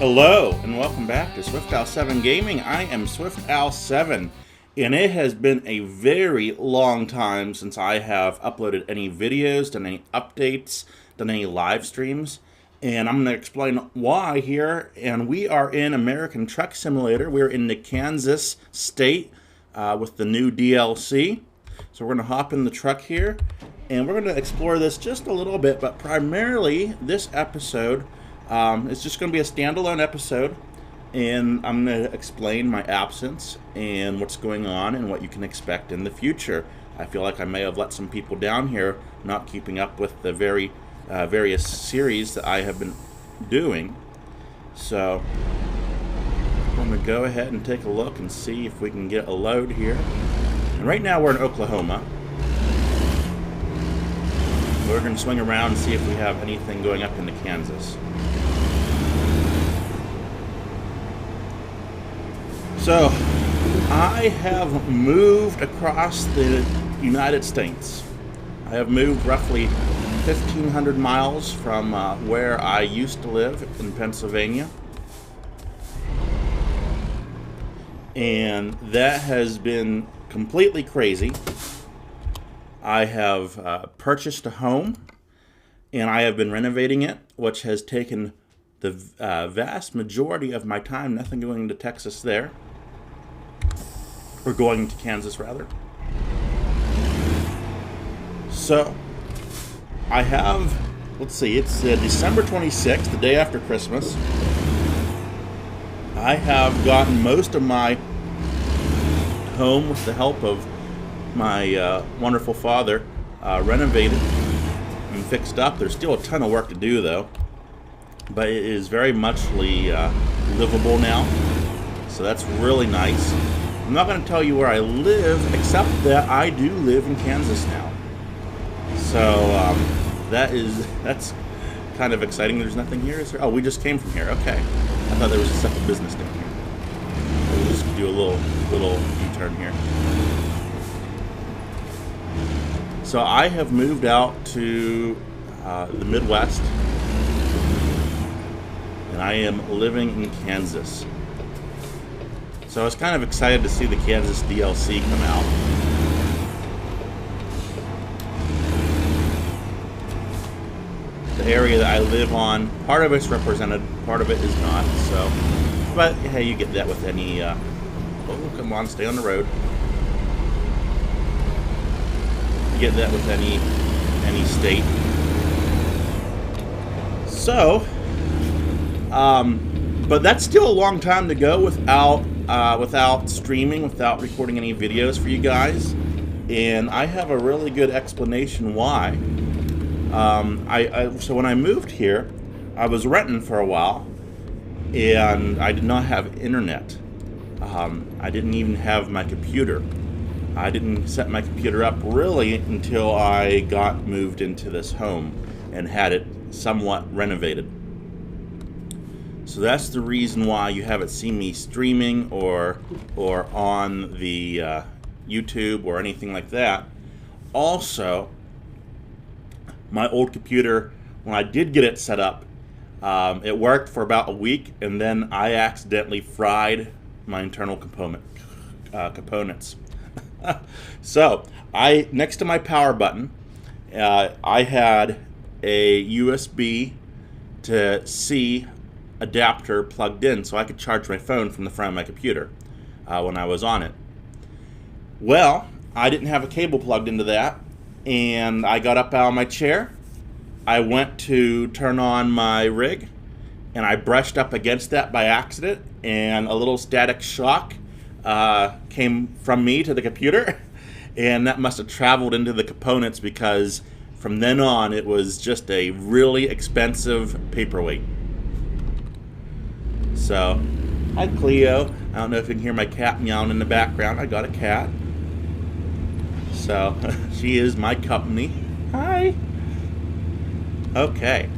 Hello and welcome back to SwiftOwl7 Gaming. I am SwiftOwl7, and it has been a very long time since I have uploaded any videos, done any updates, done any live streams, and I'm going to explain why here. And we are in American Truck Simulator. We're in the Kansas state with the new DLC. So we're going to hop in the truck here, and we're going to explore this just a little bit, but primarily this episode it's just going to be a standalone episode, and I'm going to explain my absence and what's going on and what you can expect in the future. I feel like I may have let some people down here not keeping up with the various series that I have been doing. So I'm going to go ahead and take a look and see if we can get a load here. And right now we're in Oklahoma. We're going to swing around and see if we have anything going up into Kansas. So, I have moved across the United States. I have moved roughly 1,500 miles from where I used to live in Pennsylvania. And that has been completely crazy. I have purchased a home, and I have been renovating it, which has taken the vast majority of my time. Nothing going to Texas there. Or going to Kansas, rather. So, I have, let's see, it's December 26th, the day after Christmas. I have gotten most of my home, with the help of my wonderful father, renovated and fixed up. There's still a ton of work to do, though. But it is very muchly livable now. So that's really nice. I'm not going to tell you where I live, except that I do live in Kansas now. So that's kind of exciting. There's nothing here, is there? Oh, we just came from here. Okay, I thought there was a separate business down here. We'll just do a little U-turn here. So I have moved out to the Midwest, and I am living in Kansas. So I was kind of excited to see the Kansas DLC come out. The area that I live on, part of it's represented, part of it is not. So, but hey, you get that with any. Oh, come on, stay on the road. You get that with any state. So, but that's still a long time to go without streaming, without recording any videos for you guys. And I have a really good explanation why. So when I moved here, I was renting for a while, and I did not have internet. I didn't even have my computer. I didn't set my computer up really until I got moved into this home and had it somewhat renovated. So that's the reason why you haven't seen me streaming or on the YouTube or anything like that. Also, my old computer, when I did get it set up, it worked for about a week, and then I accidentally fried my internal components. So, next to my power button, I had a USB to C adapter plugged in so I could charge my phone from the front of my computer when I was on it. Well, I didn't have a cable plugged into that, and I got up out of my chair. I went to turn on my rig, and I brushed up against that by accident, and a little static shock came from me to the computer, and that must have traveled into the components, because from then on it was just a really expensive paperweight. So, hi Cleo. I don't know if you can hear my cat meowing in the background. I got a cat. So, she is my company. Hi. Okay.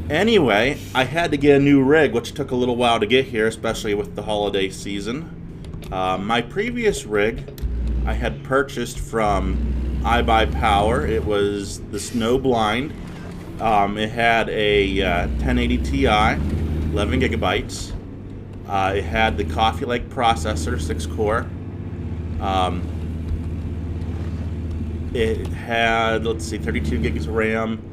Anyway, I had to get a new rig, which took a little while to get here, especially with the holiday season. My previous rig I had purchased from iBuyPower. It was the Snowblind. It had a 1080 Ti, 11 gigabytes. It had the Coffee Lake processor, 6-core. It had, let's see, 32 gigs of RAM.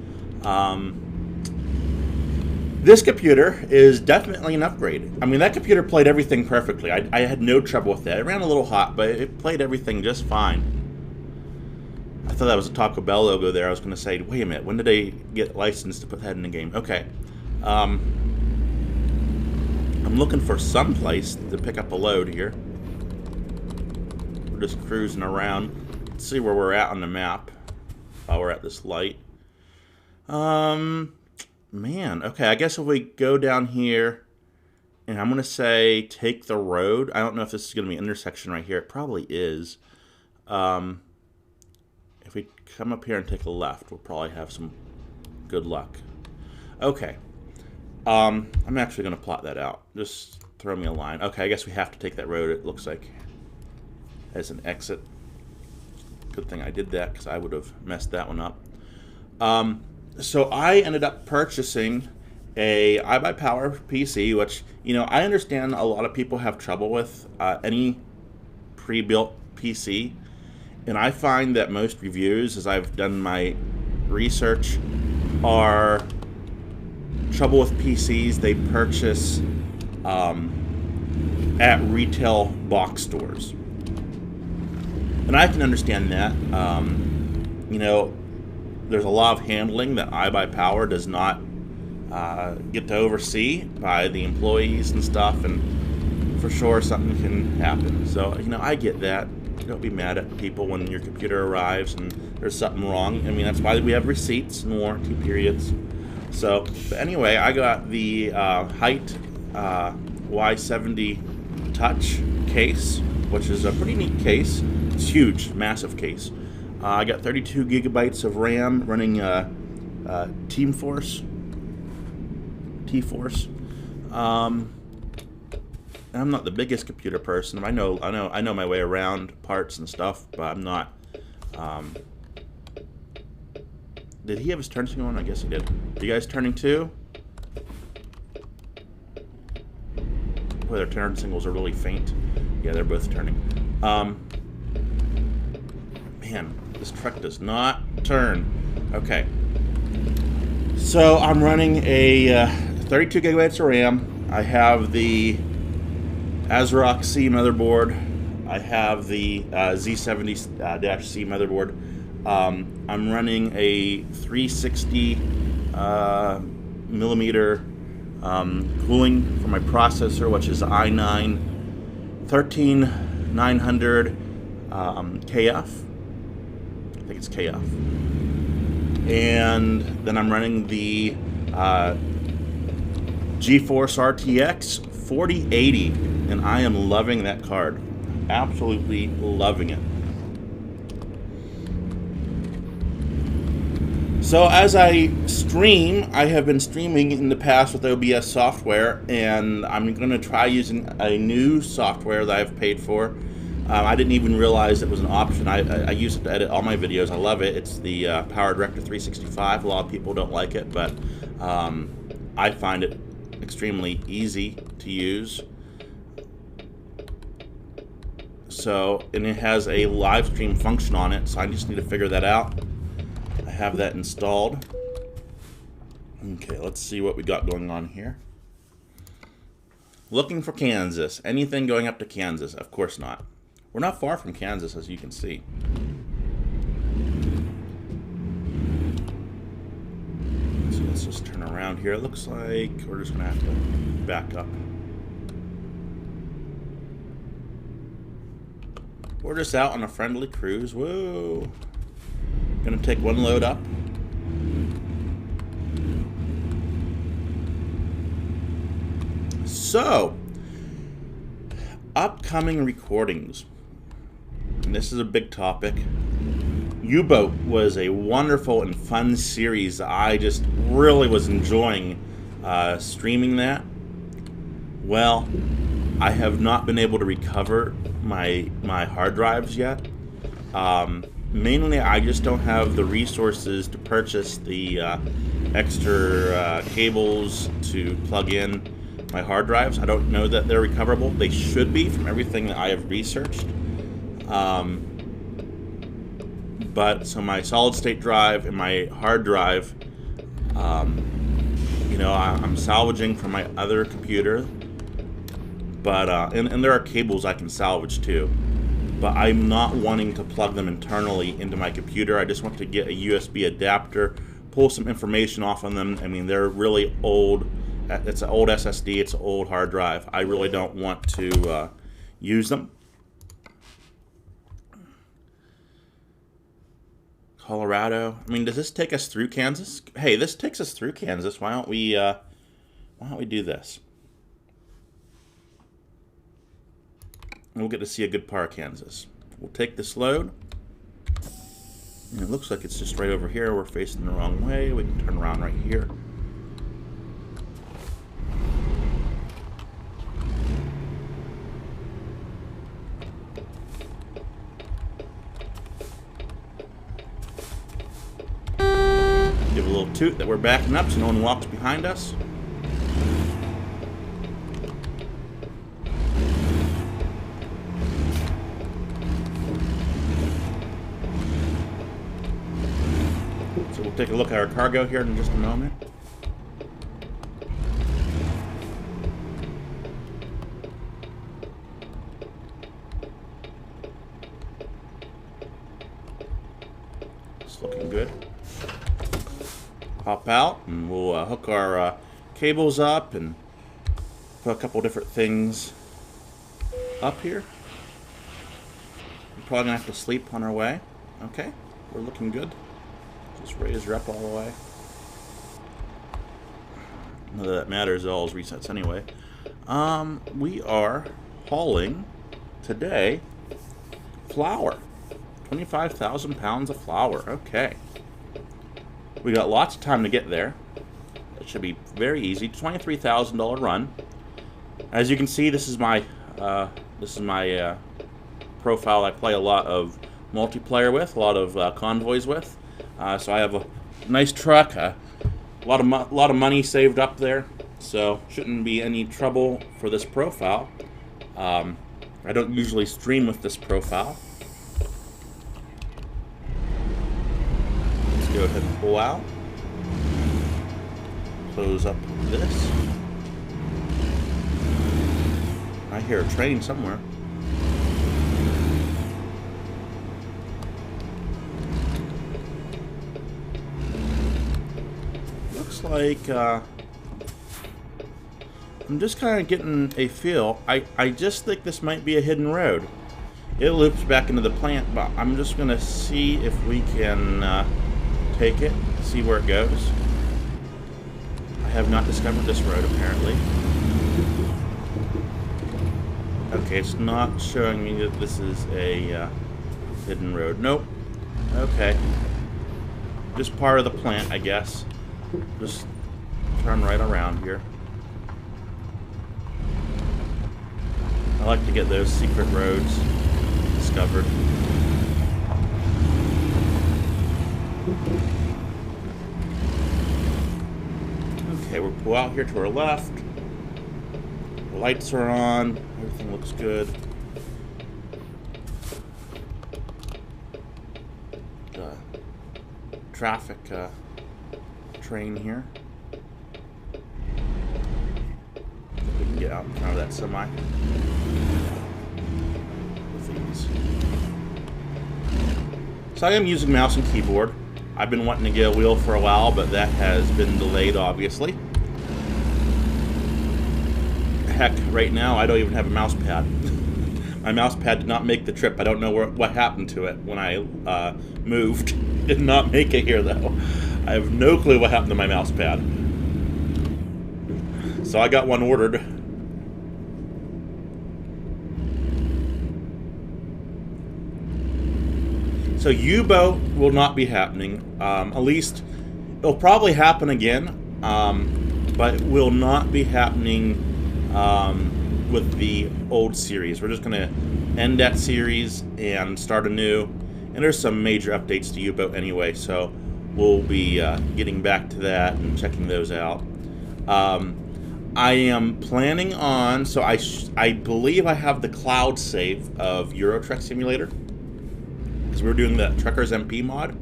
This computer is definitely an upgrade. I mean, that computer played everything perfectly. I had no trouble with that. It ran a little hot, but it played everything just fine. I thought that was a Taco Bell logo there. I was going to say, wait a minute, when did they get licensed to put that in the game? Okay. I'm looking for some place to pick up a load here. We're just cruising around. Let's see where we're at on the map while we're at this light. Man, okay, I guess if we go down here, and I'm going to say take the road. I don't know if this is going to be an intersection right here. It probably is. If we come up here and take a left, we'll probably have some good luck. Okay. I'm actually going to plot that out. Just throw me a line. Okay, I guess we have to take that road, it looks like, as an exit. Good thing I did that, because I would have messed that one up. So I ended up purchasing a iBuyPower PC, which, you know, I understand a lot of people have trouble with any pre-built PC. And I find that most reviews, as I've done my research, are trouble with PCs they purchase at retail box stores. And I can understand that. You know, there's a lot of handling that iBuyPower does not get to oversee by the employees and stuff, and for sure something can happen. So, you know, I get that. Don't be mad at people when your computer arrives and there's something wrong. I mean, that's why we have receipts and warranty periods. So, but anyway, I got the Height Y70 Touch case, which is a pretty neat case. It's huge, massive case. I got 32 gigabytes of RAM running T-Force. I'm not the biggest computer person. I know my way around parts and stuff, but I'm not. Did he have his turn signal on? I guess he did. Are you guys turning too? Boy, their turn signals are really faint. Yeah, they're both turning. Man, this truck does not turn. Okay. So I'm running a 32 gigabytes of RAM. I have the ASRock C motherboard. I have the Z70-C motherboard. I'm running a 360 millimeter cooling for my processor, which is i9 13900 KF. I think it's KF. And then I'm running the GeForce RTX 4080, and I am loving that card. Absolutely loving it. So as I stream, I have been streaming in the past with OBS software, and I'm going to try using a new software that I've paid for. I didn't even realize it was an option. I use it to edit all my videos. I love it. It's the PowerDirector 365. A lot of people don't like it, but I find it extremely easy to use. So, and it has a live stream function on it, so I just need to figure that out. I have that installed. Okay, let's see what we got going on here. Looking for Kansas. Anything going up to Kansas? Of course not. We're not far from Kansas, as you can see. So let's just turn around here. It looks like we're just going to have to back up. We're just out on a friendly cruise. Whoa. Gonna take one load up. So, upcoming recordings. And this is a big topic. U-Boat was a wonderful and fun series. I just really was enjoying streaming that. Well, I have not been able to recover my hard drives yet. Mainly, I just don't have the resources to purchase the extra cables to plug in my hard drives. I don't know that they're recoverable. They should be from everything that I have researched. But so my solid state drive and my hard drive, you know, I'm salvaging from my other computer. But and there are cables I can salvage too. But I'm not wanting to plug them internally into my computer. I just want to get a USB adapter, pull some information off on them. I mean, they're really old. It's an old SSD. It's an old hard drive. I really don't want to use them. Colorado. I mean, does this take us through Kansas? Hey, this takes us through Kansas. Why don't we do this? And we'll get to see a good part of Kansas. We'll take this load. And it looks like it's just right over here. We're facing the wrong way. We can turn around right here. Give a little toot that we're backing up so no one walks behind us. So we'll take a look at our cargo here in just a moment. It's looking good. Pop out and we'll hook our cables up and put a couple different things up here. We're probably gonna have to sleep on our way. Okay, we're looking good. Just raise her up all the way. None of that matters, it all resets anyway. We are hauling today flour. 25,000 pounds of flour. Okay. We got lots of time to get there. It should be very easy. $23,000 run. As you can see, this is my profile. I play a lot of multiplayer with, a lot of convoys with. So I have a nice truck, a lot of money saved up there. So shouldn't be any trouble for this profile. I don't usually stream with this profile. Go ahead and pull out. Close up this. I hear a train somewhere. Looks like I'm just kind of getting a feel. I just think this might be a hidden road. It loops back into the plant, but I'm just going to see if we can take it, see where it goes. I have not discovered this road, apparently. Okay, it's not showing me that this is a hidden road. Nope. Okay. Just part of the plant, I guess. Just turn right around here. I like to get those secret roads discovered. Okay, we'll pull out here to our left. The lights are on. Everything looks good. Traffic train here. We can get out in front of that semi with these. So I am using mouse and keyboard. I've been wanting to get a wheel for a while, but that has been delayed, obviously. Heck, right now I don't even have a mouse pad. My mouse pad did not make the trip. I don't know what happened to it when I moved. Did not make it here, though. I have no clue what happened to my mouse pad. So I got one ordered. So U-boat will not be happening. At least it'll probably happen again, but it will not be happening with the old series. We're just going to end that series and start anew. And there's some major updates to U-boat anyway, so we'll be getting back to that and checking those out. I am planning on, so I believe I have the cloud save of Euro Truck Simulator, because we're doing the Truckers MP mod.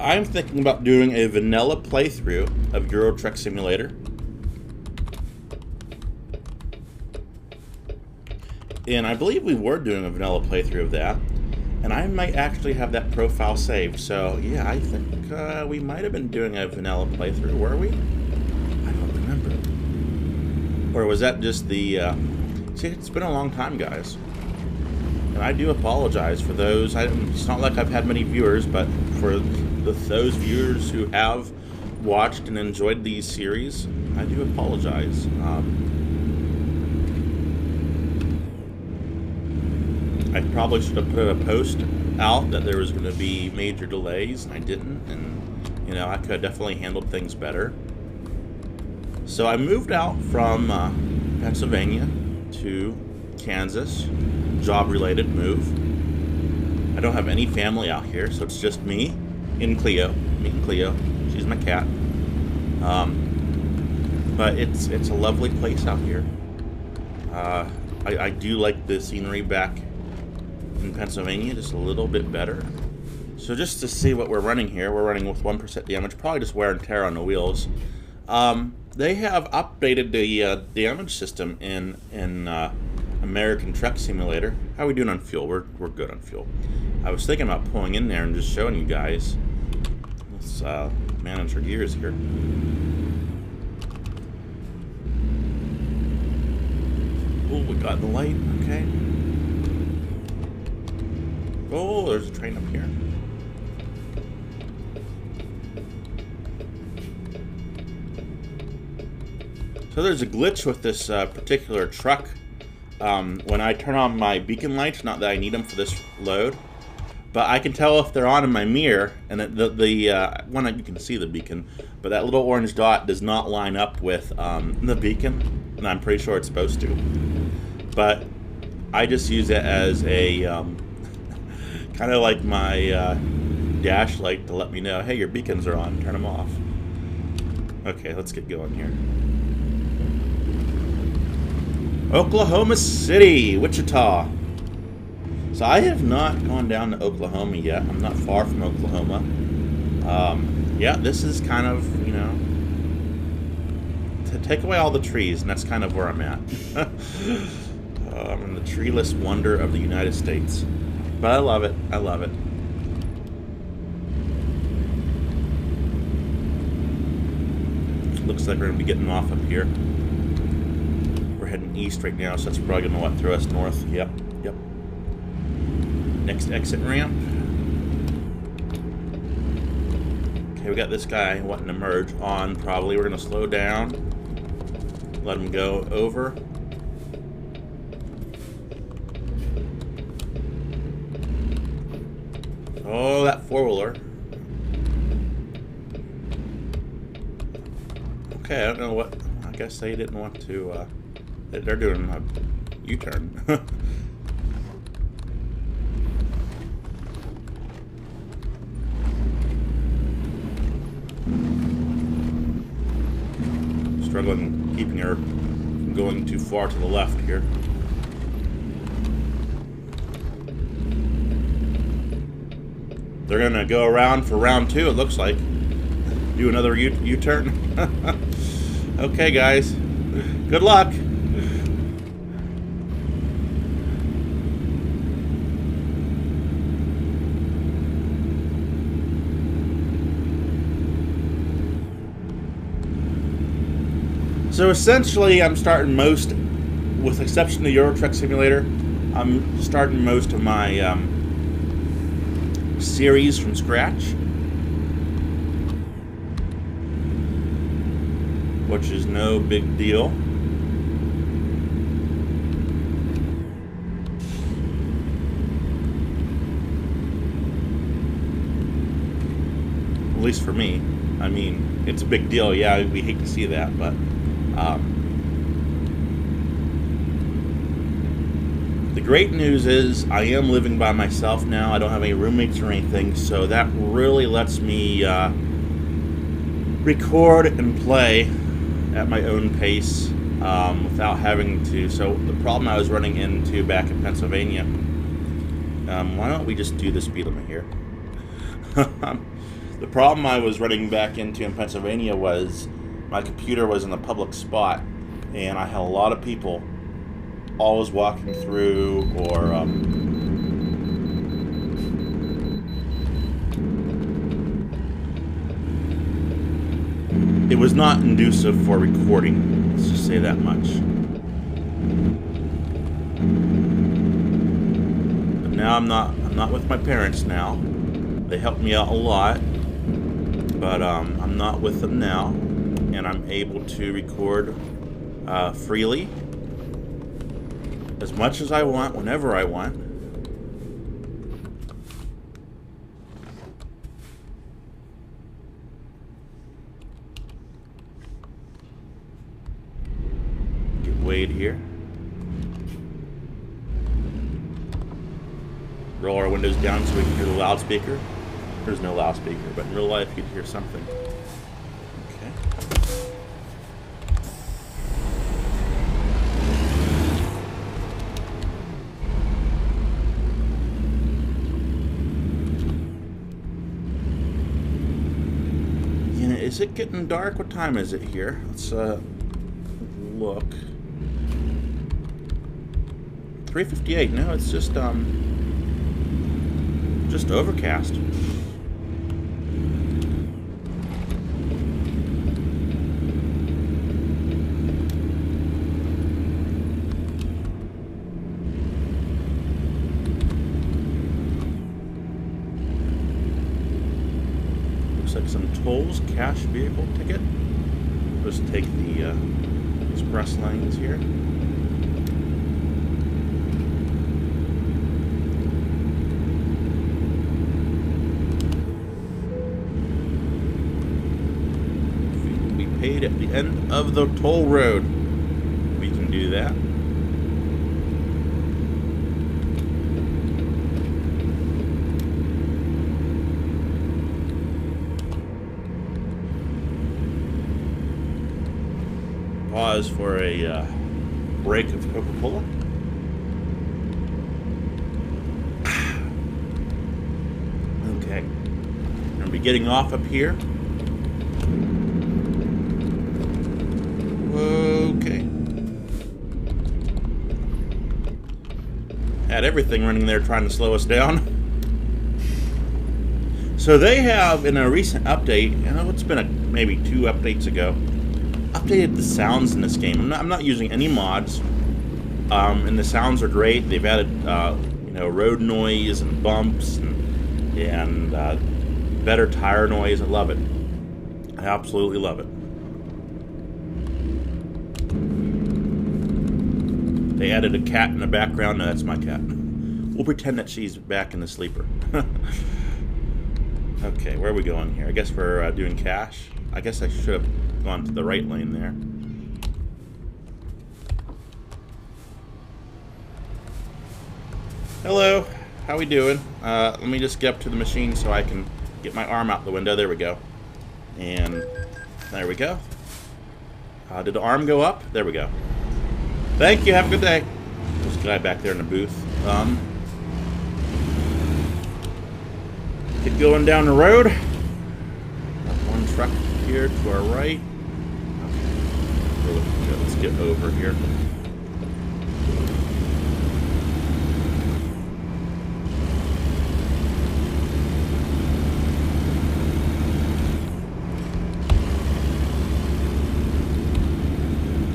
I'm thinking about doing a vanilla playthrough of Euro Truck Simulator. And I believe we were doing a vanilla playthrough of that. And I might actually have that profile saved. So, yeah, I think we might have been doing a vanilla playthrough. Were we? I don't remember. Or was that just the... See, it's been a long time, guys. And I do apologize for those. It's not like I've had many viewers, but for those viewers who have watched and enjoyed these series, I do apologize. I probably should have put a post out that there was going to be major delays, and I didn't, and, you know, I could have definitely handled things better. So I moved out from Pennsylvania to Kansas, job-related move. I don't have any family out here, so it's just me and Cleo. Me and Cleo. She's my cat. But it's a lovely place out here. I do like the scenery back in Pennsylvania just a little bit better. So just to see what we're running here, we're running with 1% damage, probably just wear and tear on the wheels. They have updated the damage system in American Truck Simulator. How are we doing on fuel? We're good on fuel. I was thinking about pulling in there and just showing you guys. Let's manage our gears here. Oh, we got the light. Okay. Oh, there's a train up here. So there's a glitch with this particular truck. When I turn on my beacon lights, not that I need them for this load, but I can tell if they're on in my mirror, and the one you can see the beacon, but that little orange dot does not line up with the beacon, and I'm pretty sure it's supposed to. But I just use it as a kind of like my dash light to let me know, hey, your beacons are on, turn them off. Okay, let's get going here. Oklahoma City, Wichita. So I have not gone down to Oklahoma yet. I'm not far from Oklahoma. Yeah, this is kind of, you know, to take away all the trees, and that's kind of where I'm at. I'm in the treeless wonder of the United States. But I love it. I love it. Looks like we're going to be getting off up here. We're heading east right now, so that's probably going to throw us north. Yep, yep. Next exit ramp. Okay, we got this guy wanting to merge on, probably. We're going to slow down. Let him go over. Oh, that four-wheeler. Okay, I don't know what... I guess they didn't want to... they're doing a U-turn. Struggling keeping her from going too far to the left here. They're going to go around for round 2, it looks like. Do another U-turn. Okay, guys. Good luck. So essentially, I'm starting most, with exception to Euro Truck Simulator, I'm starting most of my series from scratch, which is no big deal. At least for me. I mean, it's a big deal. Yeah, we hate to see that, but the great news is I am living by myself now. I don't have any roommates or anything, so that really lets me record and play at my own pace without having to. So the problem I was running into back in Pennsylvania, why don't we just do the speed limit here? The problem I was running back into in Pennsylvania was my computer was in a public spot, and I had a lot of people always walking through, or it was not conducive for recording. Let's just say that much. But now I'm not with my parents now. They helped me out a lot, but I'm not with them now, and I'm able to record freely, as much as I want, whenever I want. Get Wade here. Roll our windows down so we can hear the loudspeaker. There's no loudspeaker, but in real life you'd hear something. Is it getting dark? What time is it here? Let's look. 3:58. No, it's just overcast. Like some tolls, cash vehicle ticket. Just take the express lanes here. We paid at the end of the toll road. We can do that. Pause for a break of Coca-Cola. Okay, I'm gonna be getting off up here. Okay, had everything running there trying to slow us down. So they have, in a recent update, it's been maybe 2 updates ago, updated the sounds in this game. I'm not using any mods, and the sounds are great. They've added, road noise and bumps and better tire noise. I love it. I absolutely love it. They added a cat in the background. No, that's my cat. We'll pretend that she's back in the sleeper. Okay, where are we going here? I guess we're doing cash. I guess I should have gone to the right lane there. Hello, how we doing? Let me just get up to the machine so I can get my arm out the window. There we go. And there we go. Did the arm go up? There we go. Thank you, have a good day. There's a guy back there in the booth. Get going down the road. Got one truck here to our right. Okay, let's get over here.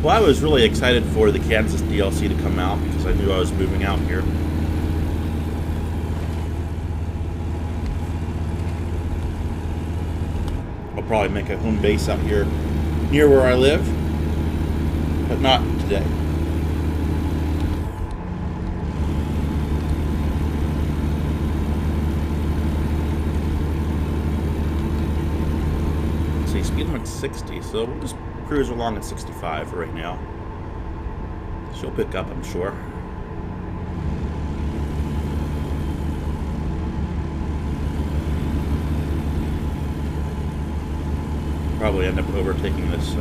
Well, I was really excited for the Kansas DLC to come out because I knew I was moving out here. I'll probably make a home base out here near where I live, but not today. Let's see, speed limit's 60, so we'll just cruise along at 65 right now. She'll pick up, I'm sure. Probably end up overtaking this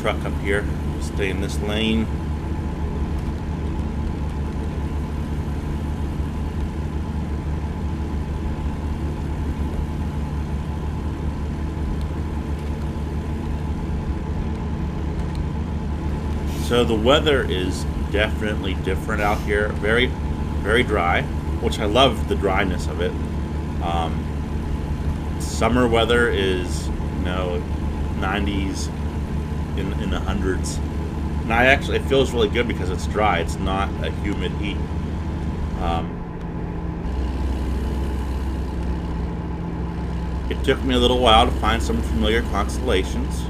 truck up here. Stay in this lane. So the weather is definitely different out here. Very, very dry, which I love the dryness of it. Summer weather is, 90s, in the hundreds. And it feels really good because it's dry. It's not a humid heat. It took me a little while to find some familiar constellations.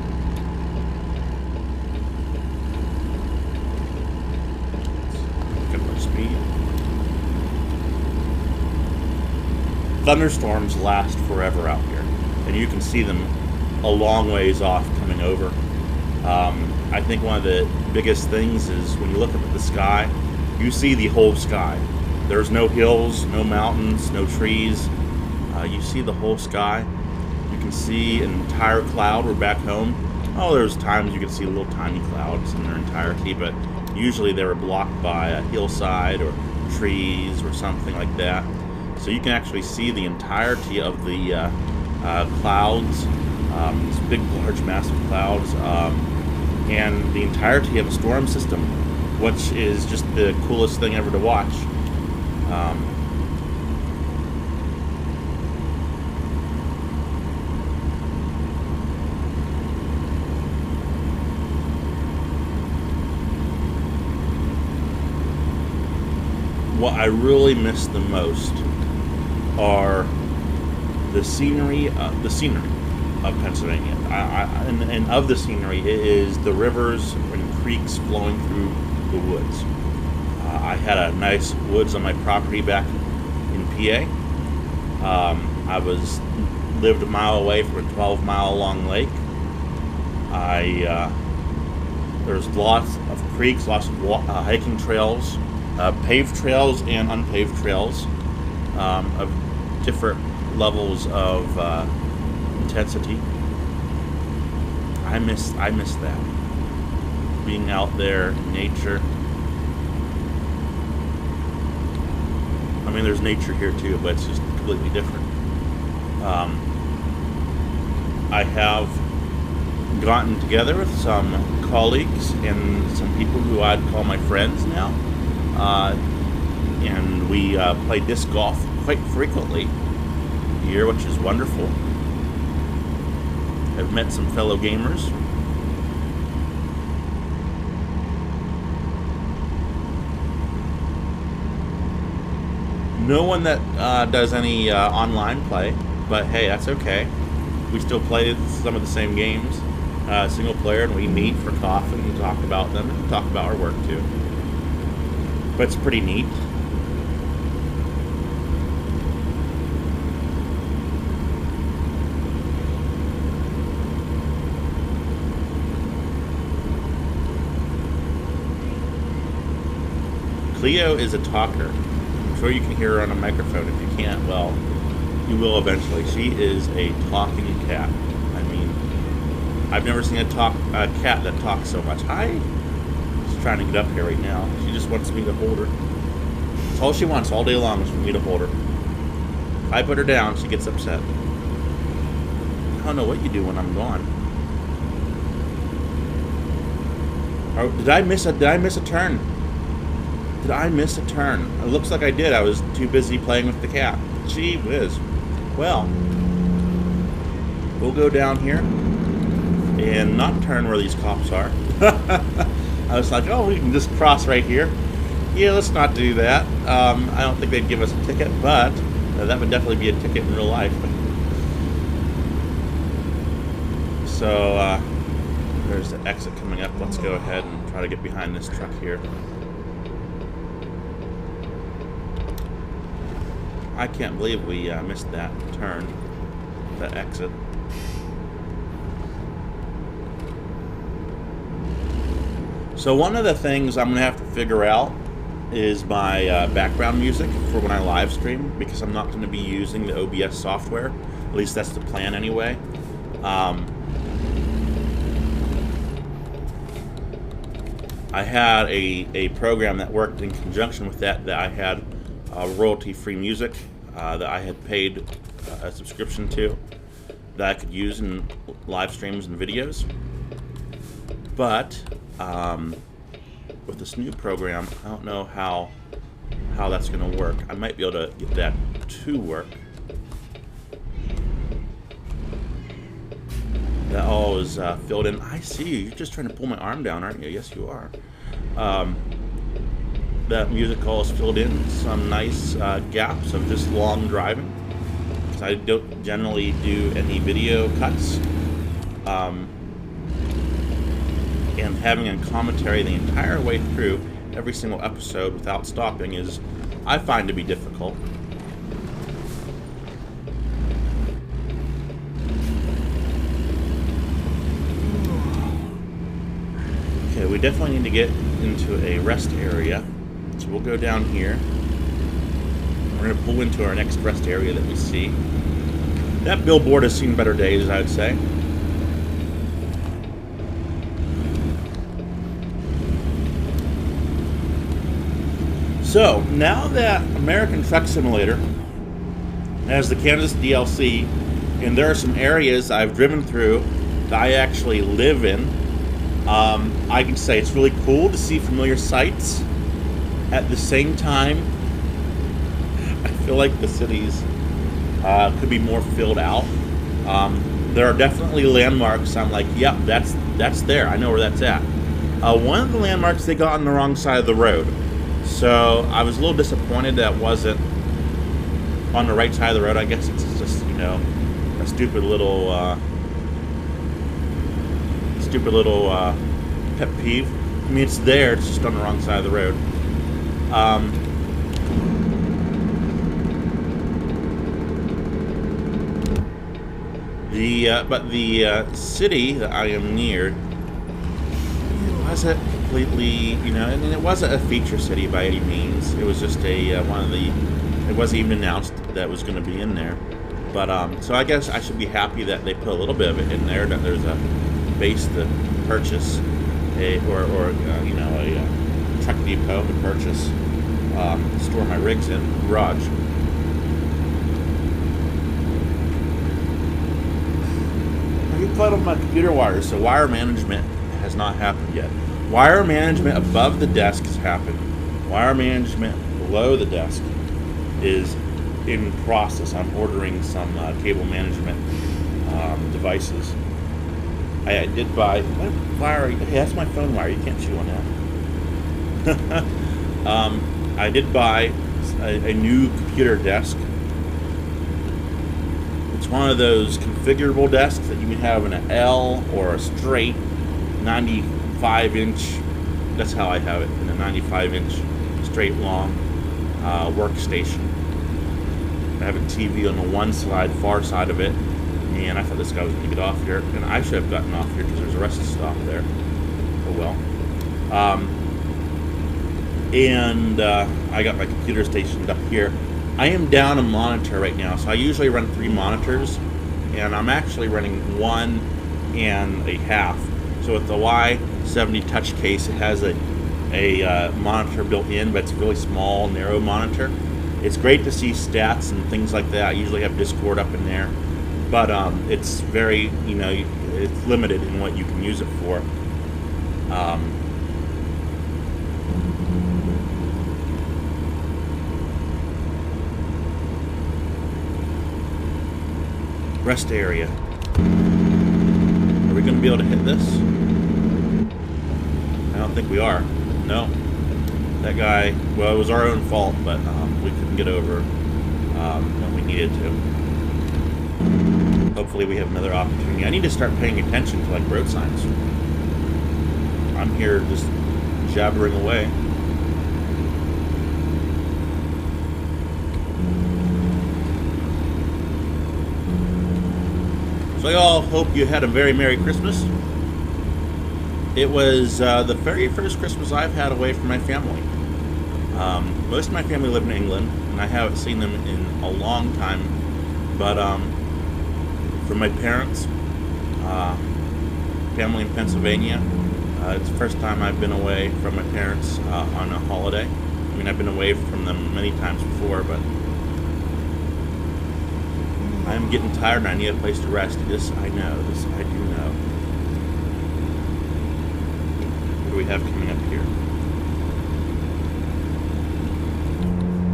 Thunderstorms last forever out here, and you can see them a long ways off coming over. I think one of the biggest things is when you look up at the sky, you see the whole sky. There's no hills, no mountains, no trees. You see the whole sky. You can see an entire cloud. We're back home. Oh, there's times you can see little tiny clouds in their entirety, but usually they were blocked by a hillside or trees or something like that. So you can actually see the entirety of the clouds, these big, large, massive clouds, and the entirety of a storm system, which is just the coolest thing ever to watch. What I really miss the most are the scenery of Pennsylvania. And of the scenery, it is the rivers and creeks flowing through the woods. I had a nice woods on my property back in PA. I lived a mile away from a 12-mile long lake. There's lots of creeks, lots of hiking trails, paved trails and unpaved trails of different levels of intensity. I miss that. Being out there in nature. I mean, there's nature here too, but it's just completely different. I have gotten together with some colleagues and some people who I'd call my friends now. And we play disc golf quite frequently here, which is wonderful. I've met some fellow gamers. No one that does any online play, but hey, that's okay. We still play some of the same games, single player, and we meet for coffee and talk about them and talk about our work too. But it's pretty neat. Cleo is a talker. I'm sure you can hear her on a microphone. If you can't, well, you will eventually. She is a talking cat. I mean, I've never seen a cat that talks so much. Hi. She's trying to get up here right now. She just wants me to hold her. That's all she wants all day long is for me to hold her. If I put her down, she gets upset. I don't know what you do when I'm gone. Oh, did I miss a turn? Did I miss a turn? It looks like I did. I was too busy playing with the cat. Gee whiz. Well, we'll go down here and not turn where these cops are. I was like, oh, we can just cross right here. Yeah, let's not do that. I don't think they'd give us a ticket, but that would definitely be a ticket in real life. So, there's the exit coming up. Let's go ahead and try to get behind this truck here. I can't believe we missed that turn, that exit. So one of the things I'm going to have to figure out is my background music for when I live stream, because I'm not going to be using the OBS software. At least that's the plan anyway. Um, I had a program that worked in conjunction with that I had royalty-free music that I had paid a subscription to that I could use in live streams and videos. But with this new program, I don't know how that's going to work. I might be able to get that to work. That all is filled in. I see you. You're just trying to pull my arm down, aren't you? Yes, you are. That music all is filled in some nice gaps of just long driving. Because I don't generally do any video cuts. And having a commentary the entire way through every single episode without stopping is, I find, to be difficult. Okay, we definitely need to get into a rest area. So we'll go down here. We're going to pull into our next rest area that we see. That billboard has seen better days, I would say. So, now that American Truck Simulator has the Kansas DLC, and there are some areas I've driven through that I actually live in, I can say it's really cool to see familiar sights. At the same time, I feel like the cities could be more filled out. There are definitely landmarks. I'm like, yep, that's there. I know where that's at. One of the landmarks, they got on the wrong side of the road. So I was a little disappointed that wasn't on the right side of the road. I guess it's just, you know, a stupid little pet peeve. I mean, it's there, it's just on the wrong side of the road. But the city that I am near wasn't completely, you know, and it wasn't a feature city by any means. It was just a it wasn't even announced that it was going to be in there. But so I guess I should be happy that they put a little bit of it in there. That there's a base to purchase, or you know, a truck depot to purchase, store my rigs in, garage. I get caught on my computer wires, so wire management has not happened yet. Wire management above the desk has happened. Wire management below the desk is in process. I'm ordering some cable management devices. I did buy... What wire? Hey, that's my phone wire. You can't chew on that. I did buy a new computer desk. It's one of those configurable desks that you can have in an L or a straight 95-inch. That's how I have it, in a 95-inch straight long workstation. I have a TV on the one side, far side of it, and I thought this guy was going to get off here, and I should have gotten off here because there's a rest stop there. Oh well. I got my computer stationed up here. I am down a monitor right now, so I usually run 3 monitors, and I'm actually running 1 1/2. So with the Y70 touch case, it has a monitor built in, but it's a really small, narrow monitor. It's great to see stats and things like that. I usually have Discord up in there, but it's very, you know, it's limited in what you can use it for. Rest area. Are we going to be able to hit this? I don't think we are. No. That guy, well, it was our own fault, but we couldn't get over when we needed to. Hopefully we have another opportunity. I need to start paying attention to, like, road signs. I'm here just jabbering away. So I all hope you had a very Merry Christmas. It was the very first Christmas I've had away from my family. Most of my family live in England, and I haven't seen them in a long time. But for my parents, family in Pennsylvania. It's the first time I've been away from my parents on a holiday. I mean, I've been away from them many times before, but I'm getting tired and I need a place to rest. This I know. This I do know. What do we have coming up here?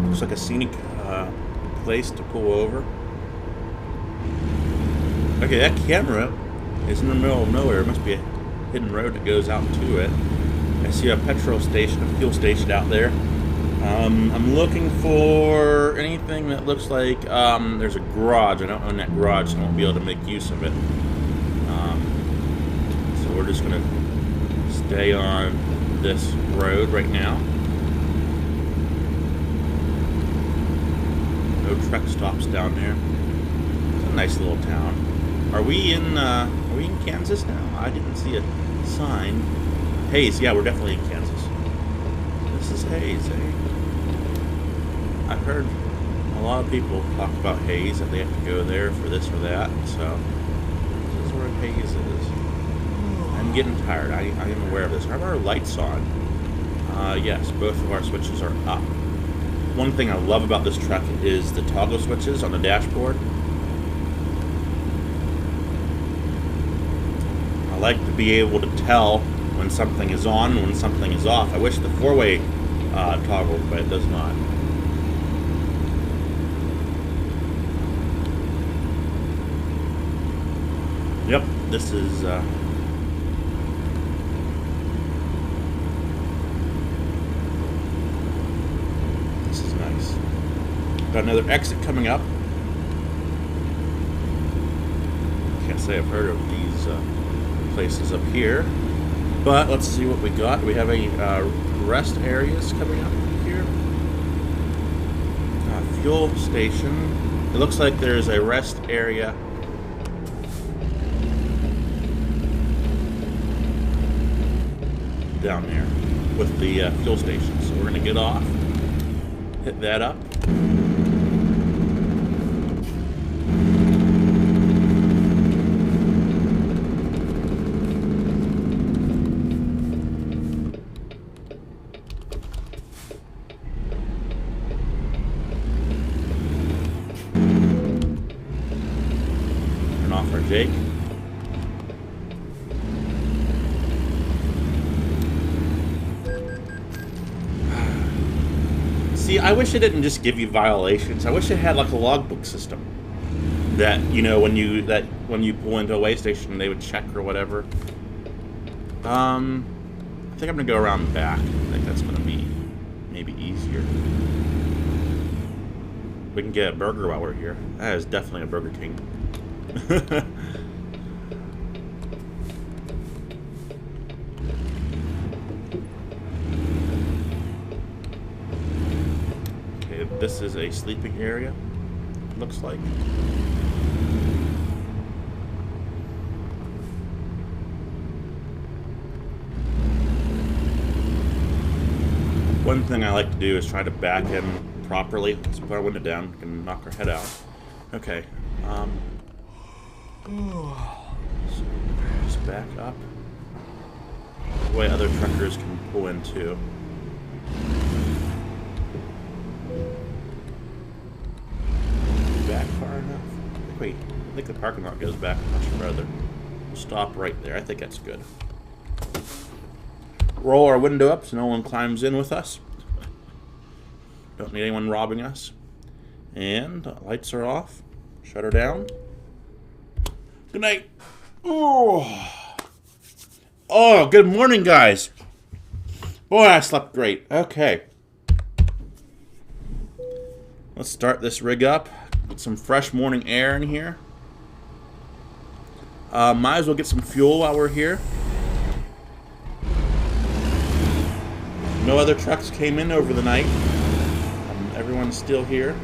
Looks like a scenic place to pull over. Okay, that camera is in the middle of nowhere. It must be a hidden road that goes out to it. I see a petrol station, a fuel station out there. I'm looking for anything that looks like there's a garage. I don't own that garage, so I won't be able to make use of it. So we're just going to stay on this road right now. No truck stops down there. It's a nice little town. Are we in Kansas now? I didn't see a sign. Hays, yeah, we're definitely in Kansas. This is Hays, eh? I've heard a lot of people talk about Hays, that they have to go there for this or that, so this is where Hays is. I'm getting tired. I am aware of this. Are our lights on? Yes, both of our switches are up. One thing I love about this truck is the toggle switches on the dashboard. I like to be able to tell when something is on and when something is off. I wish the four-way toggled, but it does not. Yep, this is nice. Got another exit coming up. Can't say I've heard of these places up here, but let's see what we got. We have a rest areas coming up here. Fuel station. It looks like there's a rest area down there with the fuel station. So we're going to get off, hit that up. Turn off our Jake. See, I wish it didn't just give you violations. I wish it had like a logbook system that, you know, when you pull into a way station, they would check or whatever. I think I'm gonna go around back. I think that's gonna be maybe easier. We can get a burger while we're here. That is definitely a Burger King. This is a sleeping area, looks like. One thing I like to do is try to back in properly. Let's put our window down, we can knock our head out. Okay. So just back up. The way other truckers can pull in too. Back far enough? Wait, I think the parking lot goes back much further. We'll stop right there. I think that's good. Roll our window up so no one climbs in with us. Don't need anyone robbing us. And lights are off. Shut her down. Good night. Oh, good morning, guys. Boy, I slept great. Okay. Let's start this rig up. Get some fresh morning air in here. Might as well get some fuel while we're here. No other trucks came in over the night. Everyone's still here.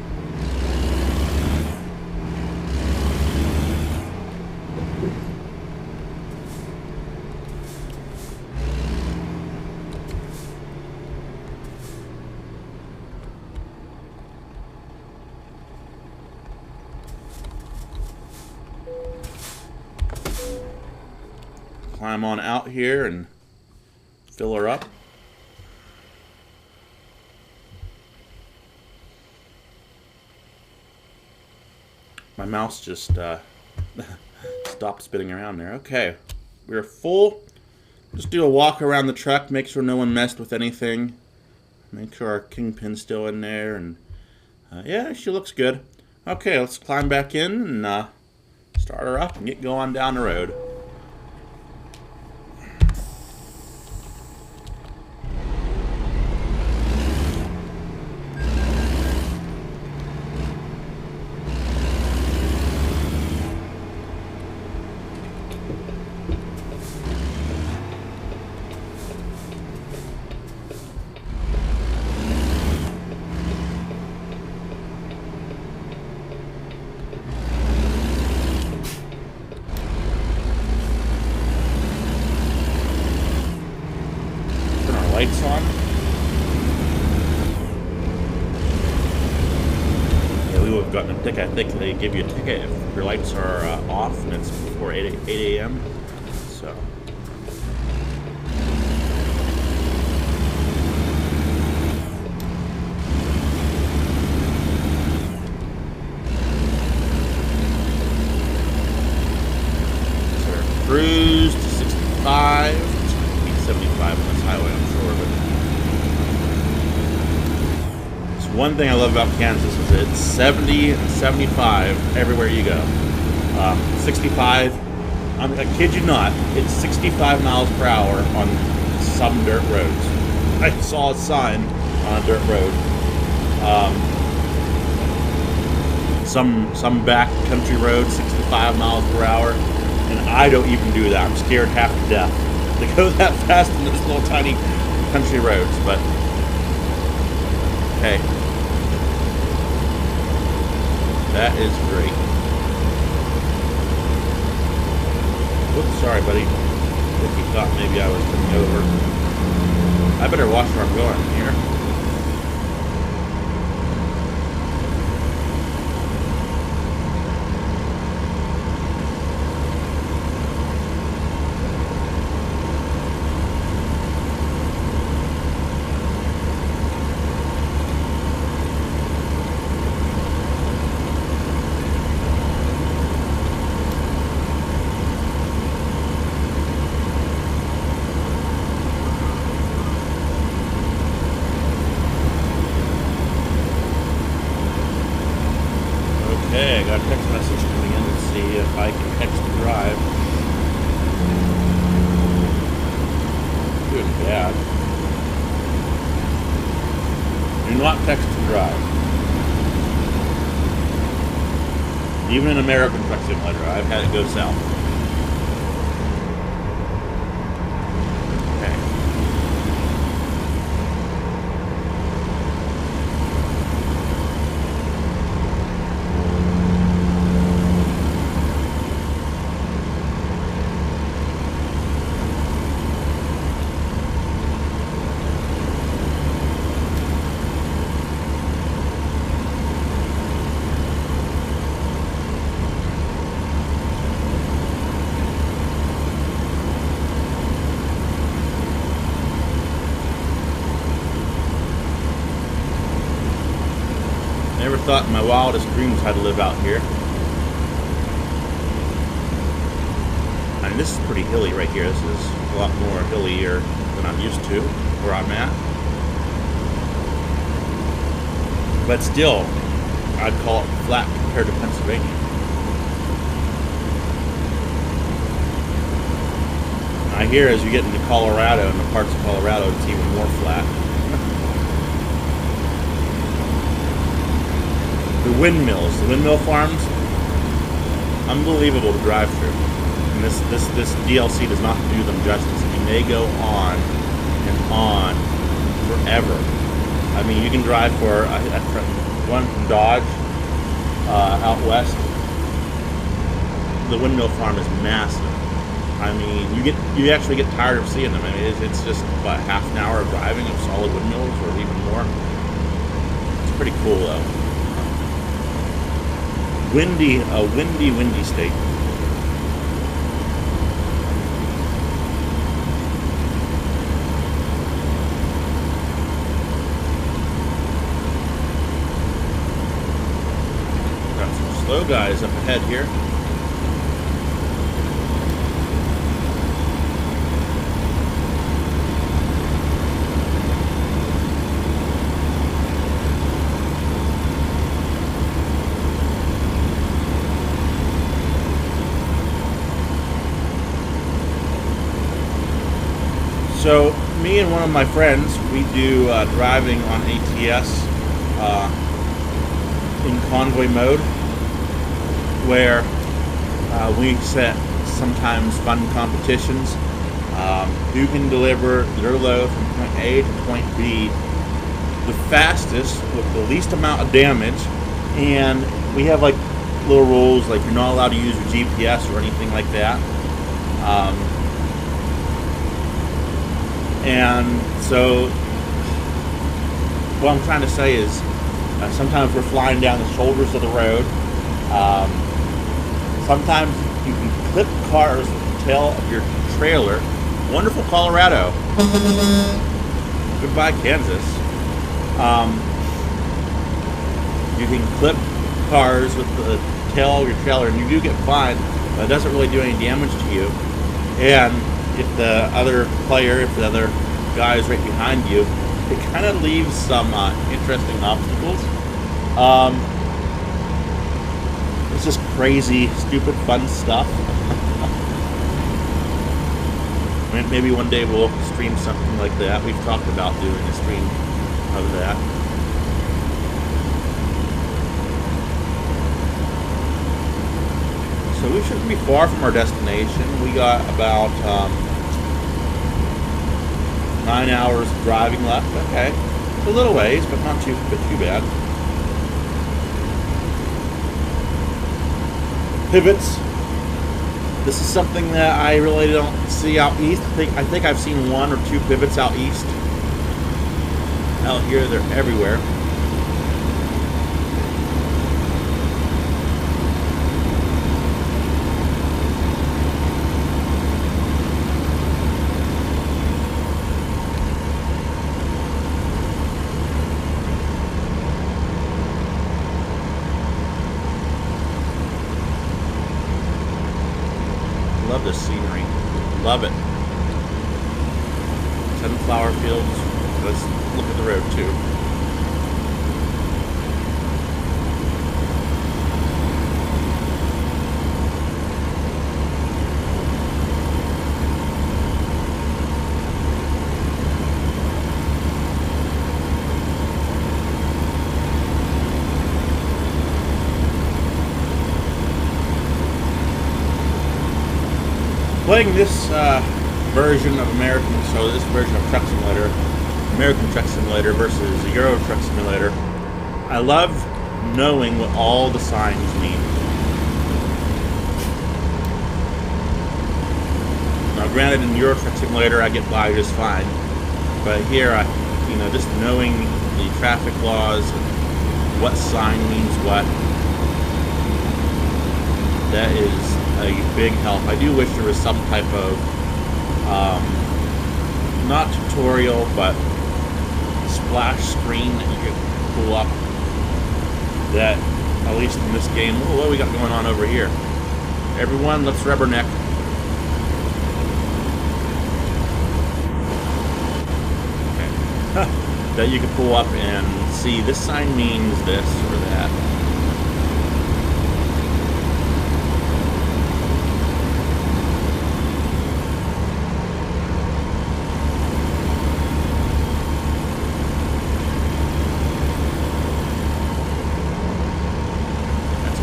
climb on out here and fill her up. My mouse just stopped spinning around there. Okay, we're full. Just do a walk around the truck, make sure no one messed with anything. Make sure our kingpin's still in there, and yeah, she looks good. Okay, let's climb back in and start her up and get going down the road. Lights on. Yeah, we would have gotten a ticket. I think they give you a ticket if your lights are off and it's before 8 a.m. So. So cruise to 65. 75 on this highway, I'm sure, but it's one thing I love about Kansas is it's 70 and 75 everywhere you go. 65, I kid you not, it's 65 miles per hour on some dirt roads. I saw a sign on a dirt road. Some back country road, 65 miles per hour, and I don't even do that. I'm scared half to death to go that fast in those little tiny country roads, but hey, that is great. Whoops, sorry, buddy. I think he thought maybe I was coming over. I better watch where I'm going here. Okay, I got a text message coming in to see if I can text to drive. Good and bad. Do not text to drive. Even in American Truck Simulator, I've had it go south. Never thought in my wildest dreams I'd live out here. I mean, this is pretty hilly right here. This is a lot more hillier than I'm used to where I'm at. But still, I'd call it flat compared to Pennsylvania. I hear as you get into Colorado and the parts of Colorado, it's even more flat. The windmills, the windmill farms, unbelievable to drive through. And this DLC does not do them justice. I mean, they go on and on forever. I mean, you can drive for one from Dodge out west. The windmill farm is massive. I mean, you actually get tired of seeing them. I mean, it's just about half an hour of driving of solid windmills, or even more. It's pretty cool, though. A windy state. slow guys up ahead here. So, me and one of my friends, we do driving on ATS in convoy mode, where we set sometimes fun competitions. Who can deliver their load from point A to point B the fastest with the least amount of damage. And we have like little rules, like you're not allowed to use your GPS or anything like that. And so what I'm trying to say is sometimes we're flying down the shoulders of the road. Sometimes you can clip cars with the tail of your trailer. Wonderful Colorado. Goodbye, Kansas. You can clip cars with the tail of your trailer, and you do get fined, but it doesn't really do any damage to you. And if the other player, if the other guy is right behind you, it kind of leaves some interesting obstacles. It's just crazy, stupid, fun stuff. Maybe one day we'll stream something like that. We've talked about doing a stream of that. So we shouldn't be far from our destination. We got about 9 hours of driving left. Okay, it's a little ways, but not too bad. Pivots. This is something that I really don't see out east. I think I've seen 1 or 2 pivots out east. Out here, they're everywhere. Love this scenery. Love it. Sunflower fields. Let's look at the road too. Playing this version of this version of Truck Simulator, American Truck Simulator versus Euro Truck Simulator, I love knowing what all the signs mean. Now, granted, in Euro Truck Simulator, I get by just fine, but here, just knowing the traffic laws, and what sign means what, that is a big help. I do wish there was some type of not tutorial, but splash screen that you could pull up that, at least in this game. Oh, what do we got going on over here? Everyone, let's rubberneck. Okay. That you can pull up and see this sign means this or that.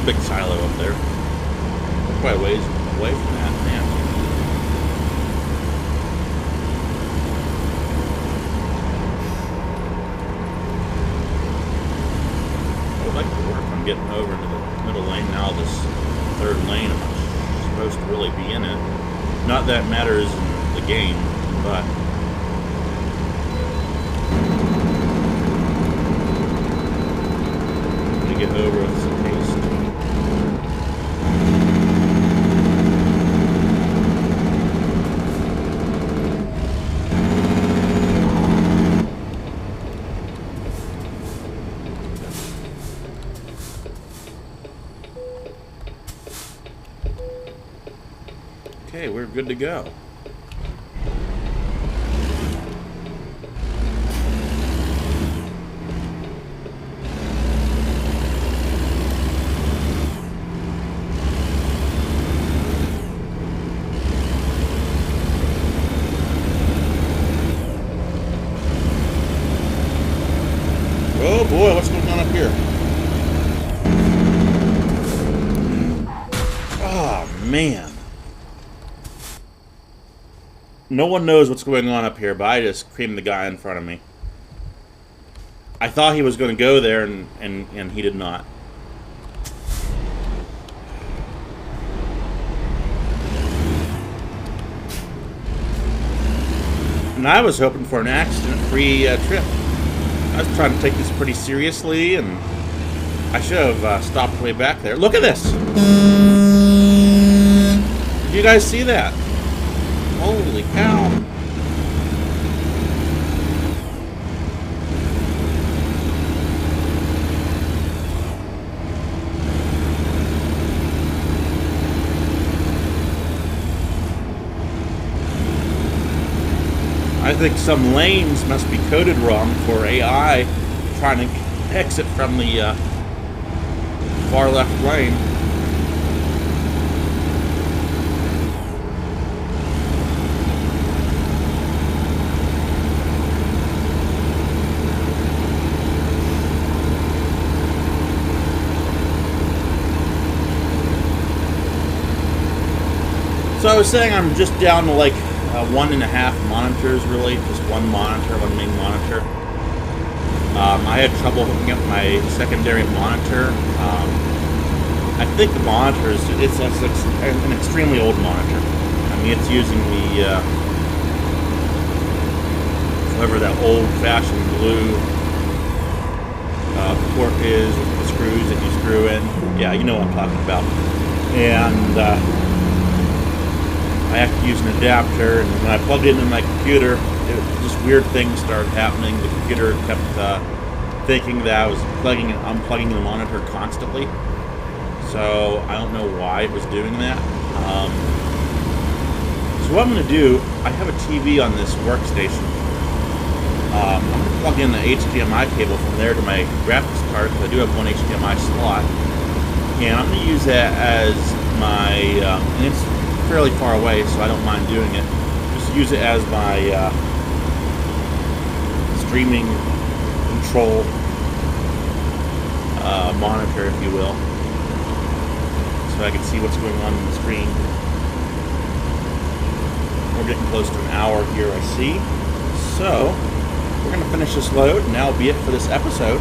Big silo up there. Quite a ways away from that, man. I would like to work on getting over into the middle lane now. This third lane, I'm not supposed to really be in it. Not that it matters in the game, but I'm gonna get over with some haste. Okay, we're good to go. Oh boy, what's going on up here? Oh man. No one knows what's going on up here, but I just creamed the guy in front of me. I thought he was going to go there, and he did not. And I was hoping for an accident-free trip. I was trying to take this pretty seriously, and I should have stopped way back there. Look at this! Did you guys see that? Holy cow. I think some lanes must be coded wrong for AI trying to exit from the far left lane. So I was saying I'm just down to like 1.5 monitors, really, just one monitor, one main monitor. I had trouble hooking up my secondary monitor. I think the monitor is it's an extremely old monitor. I mean, it's using the whatever that old-fashioned blue port is with the screws that you screw in. Yeah, you know what I'm talking about. And I have to use an adapter, and when I plugged it into my computer, just weird things started happening. The computer kept thinking that I was plugging and unplugging the monitor constantly. So I don't know why it was doing that. So what I'm going to do, I have a TV on this workstation. I'm going to plug in the HDMI cable from there to my graphics card, because I do have one HDMI slot. And I'm going to use that as my, and it's fairly far away, so I don't mind doing it. Just use it as my streaming control monitor, if you will, so I can see what's going on the screen. We're getting close to an hour here, I see. So we're going to finish this load, and that'll be it for this episode.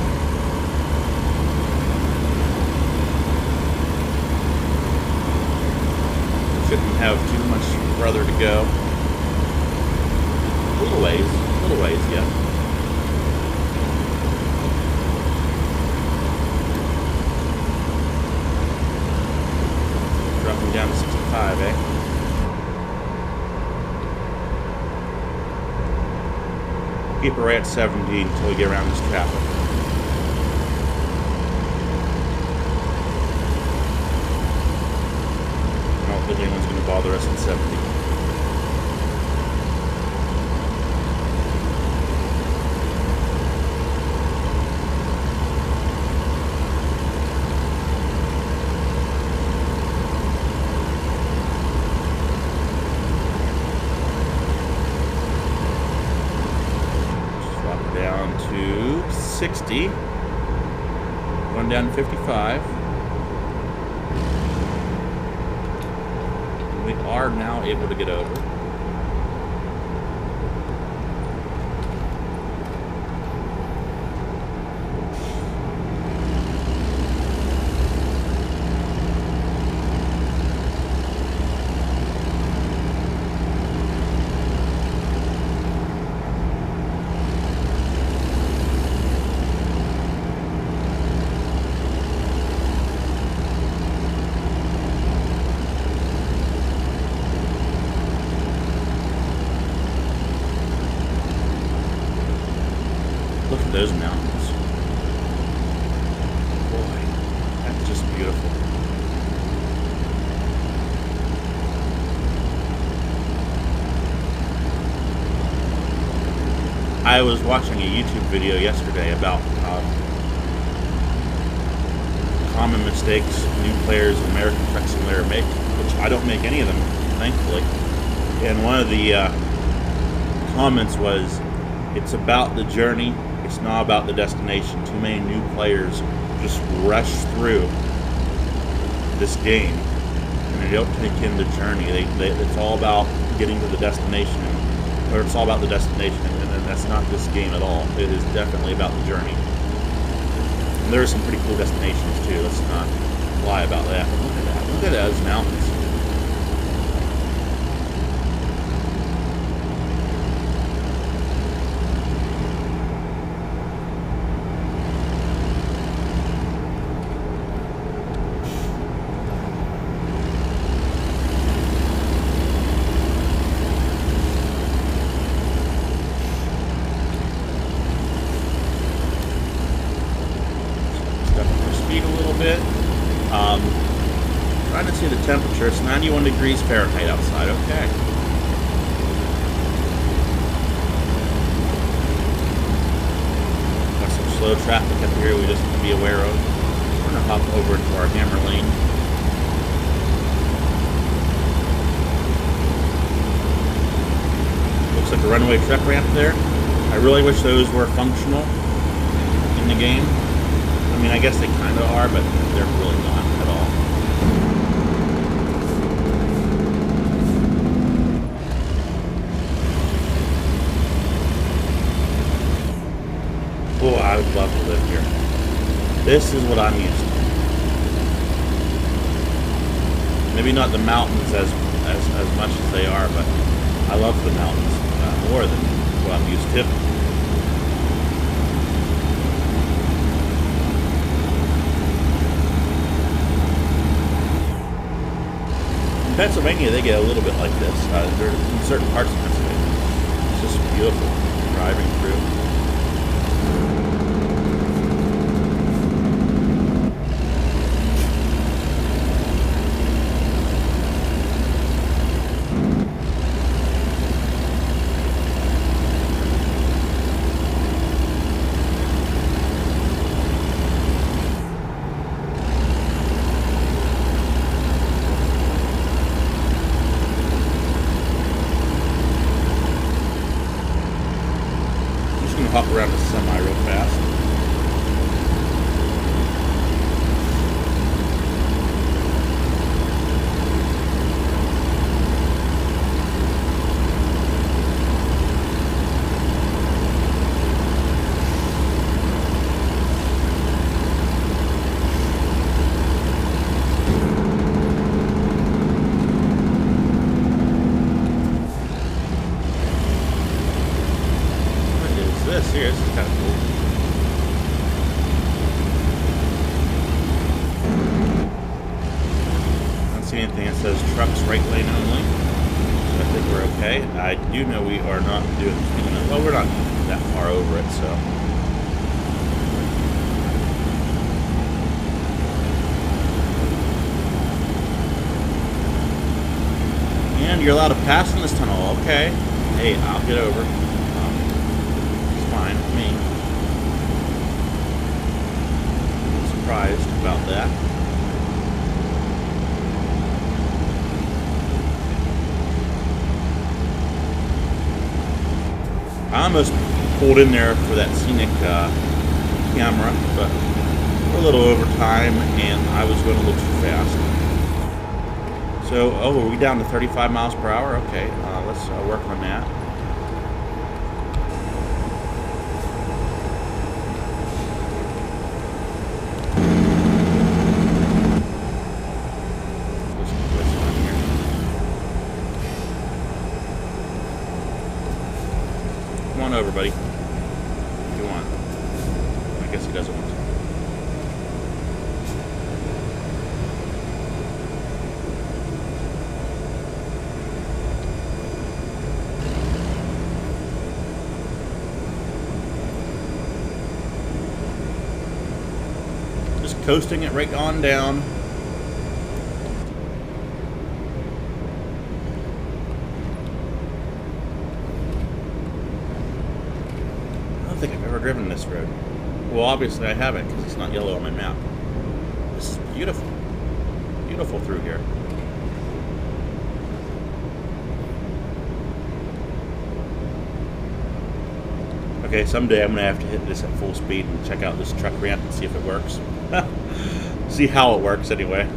Shouldn't have too much further to go. A little ways, yeah. Dropping down to 65, eh? Keep it right at 70 until we get around this traffic. I don't think anyone's going to bother us at 70. Down to 60, going down to 55. We are now able to get over. Look at those mountains. Boy, that's just beautiful. I was watching a YouTube video yesterday about common mistakes new players in American Truck Simulator make, which I don't make any of them, thankfully. And one of the comments was, it's about the journey, it's not about the destination. Too many new players just rush through this game and they don't take in the journey. It's all about getting to the destination, or it's all about the destination, and that's not this game at all. It is definitely about the journey. And there are some pretty cool destinations too, let's not lie about that. Look at that, look at those mountains. Trying to see the temperature. It's 91 degrees Fahrenheit outside. Okay. Got some slow traffic up here we just need to be aware of. We're going to hop over into our hammer lane. Looks like a runaway truck ramp there. I really wish those were functional in the game. I mean, I guess they kind of are, but they're really not at all. Oh, I would love to live here. This is what I'm used to. Maybe not the mountains as much as they are, but I love the mountains more than what I'm used to. Pennsylvania, they get a little bit like this. There in certain parts of Pennsylvania. It's just beautiful driving through. Hop around the semi real fast. Here, this is kind of cool. I don't see anything that says trucks right lane only, so I think we're okay. I do know we are not doing anything. Well, we're not that far over it, so. And you're allowed to pass in this tunnel, okay. Hey, I'll get over. Fine with me. I'm surprised about that. I almost pulled in there for that scenic camera, but we're a little over time and I was going a little too fast. So, oh, are we down to 35 miles per hour? Okay, let's work on that. Come on over, buddy. If you want. I guess he doesn't want to. Just coasting it right on down. Well, obviously I haven't because it's not yellow on my map. This is beautiful. Beautiful through here. Okay, someday I'm going to have to hit this at full speed and check out this truck ramp and see if it works. See how it works anyway.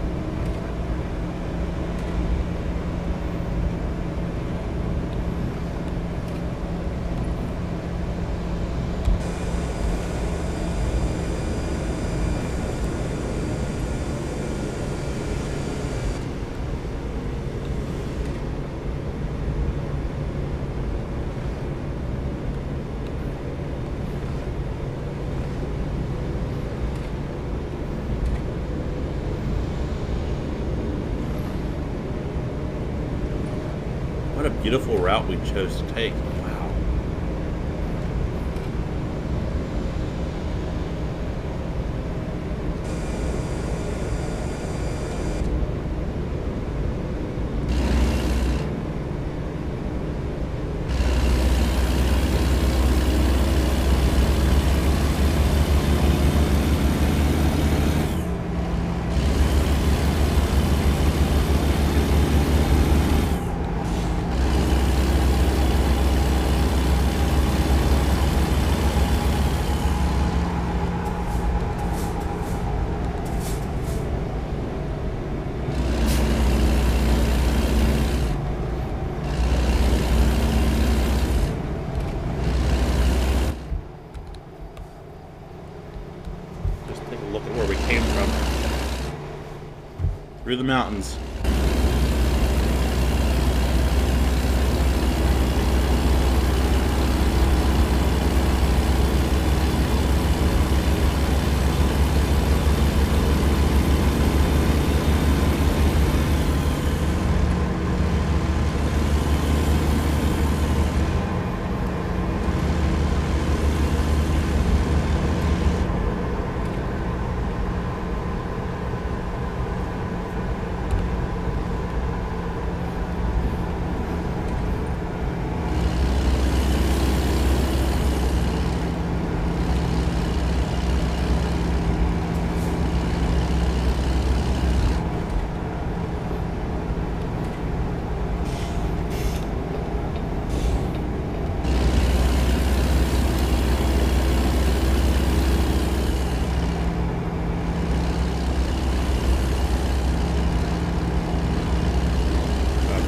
What a beautiful route we chose to take. Wow. Look at where we came from. Through the mountains.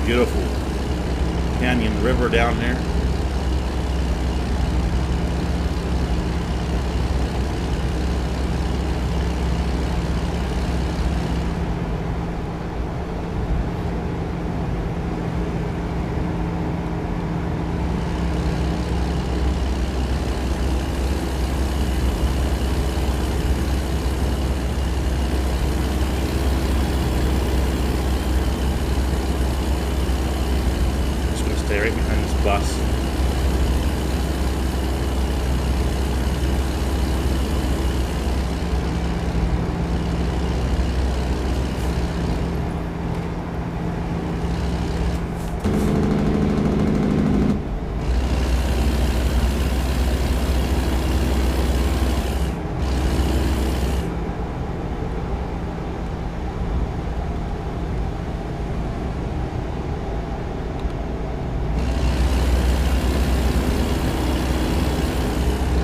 Beautiful canyon river down there. Stay right behind this bus.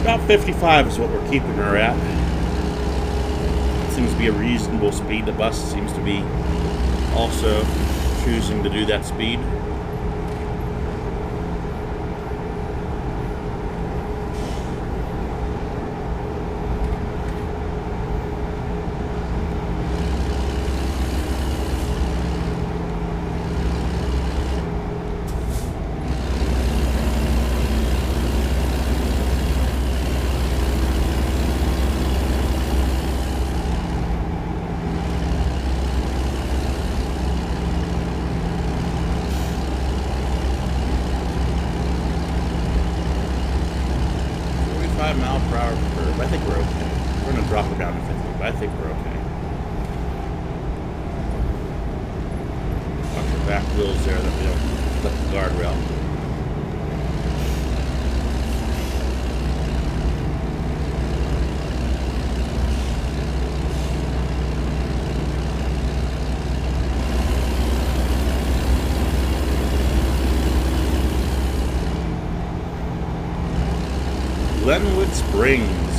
About 55 is what we're keeping her at. It seems to be a reasonable speed. The bus seems to be also choosing to do that speed. Mile-per-hour curve. I think we're okay. We're going to drop it down to 50, but I think we're okay. Watch your back wheels there that we don't clip the guardrail. Springs.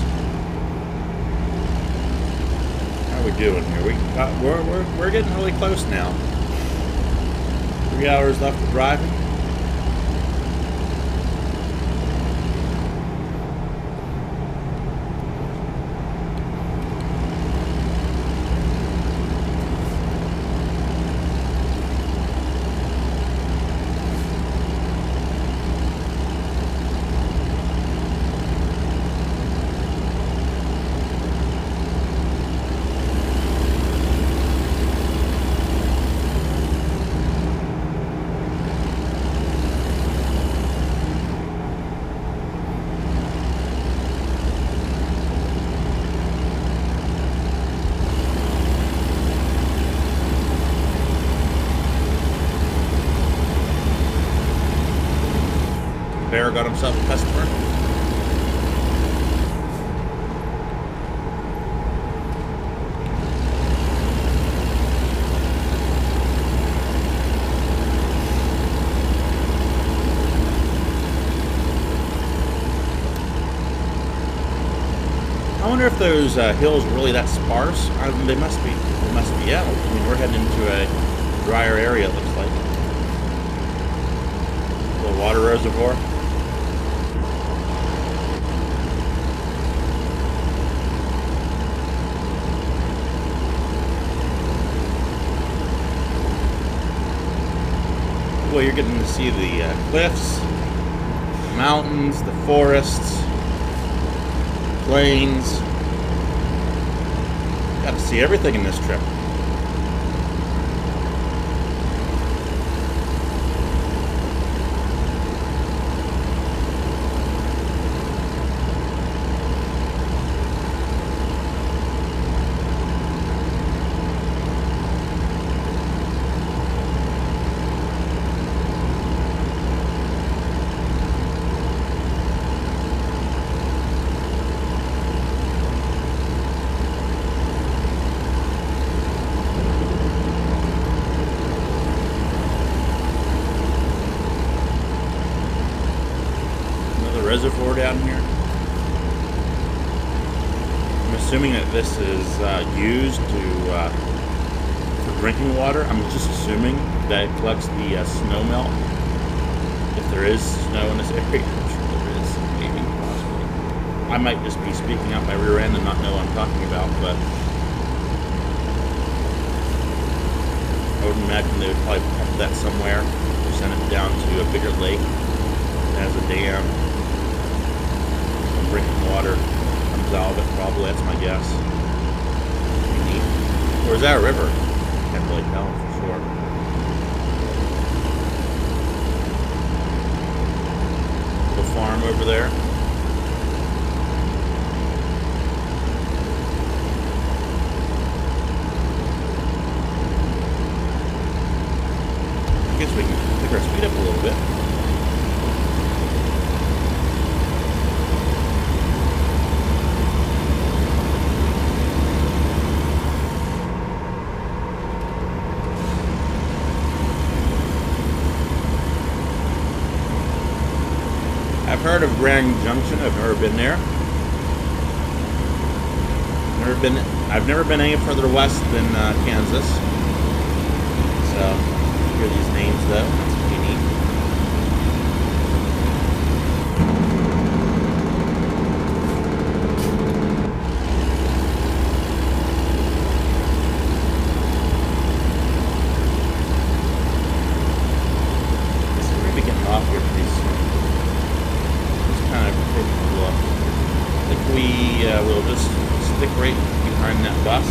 How are we doing here? We're getting really close now. 3 hours left of driving. Bear got himself a customer. I wonder if those hills are really that sparse. They must be. They must be. Yeah. I mean, we're heading into a drier area. It looks like a little water reservoir. Well, you're getting to see the cliffs, mountains, the forests, plains. Got to see everything in this trip. Reservoir down here. I'm assuming that this is used for drinking water. I'm just assuming that it collects the snow melt. If there is snow in this area, I'm sure there is, maybe, possibly. I might just be speaking out my rear end and not know what I'm talking about, but I would imagine they would probably pump that somewhere or send it down to a bigger lake as a dam. Drinking water comes out of it, probably. That's my guess. Pretty neat. Or is that a river? Can't really tell for sure. Little farm over there. I guess we can pick our speed up a little bit. I've heard of Grand Junction. I've never been there. I've never been any further west than Kansas. So, I hear these names though. That's pretty neat. We're gonna be getting off here pretty soon. Kind of taking a look. I think we will just stick right behind that bus.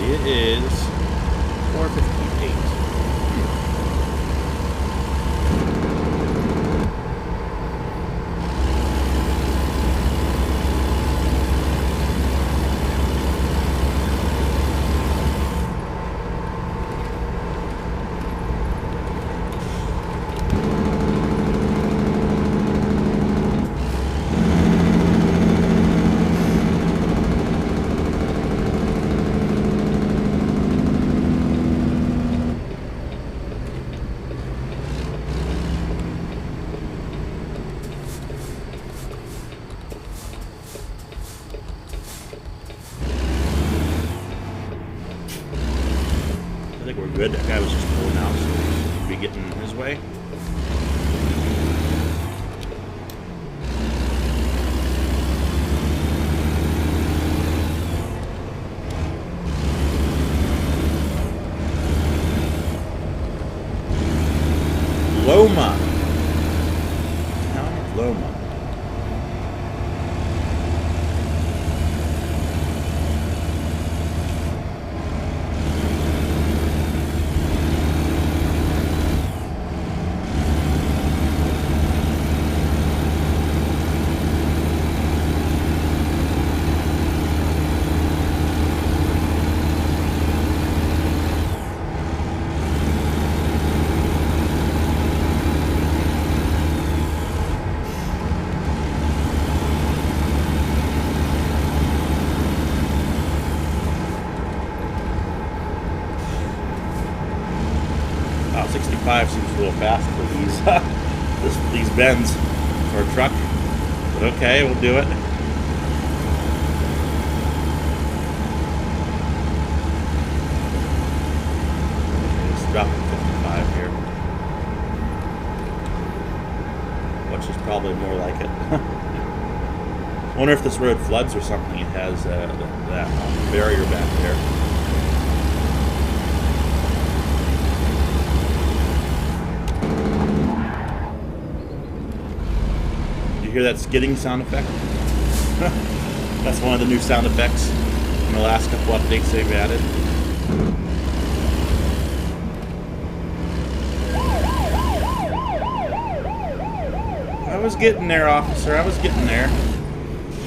It is 4:58. we're good. That guy was just pulling out, so we should be getting his way. Loma. Town of Loma. Wow, 65 seems a little fast for these bends for a truck. But okay, we'll do it. Let's drop to 55 here. Which is probably more like it. I wonder if this road floods or something. It has that barrier back there. You hear that skidding sound effect? That's one of the new sound effects in the last couple updates they've added. I was getting there, officer. I was getting there.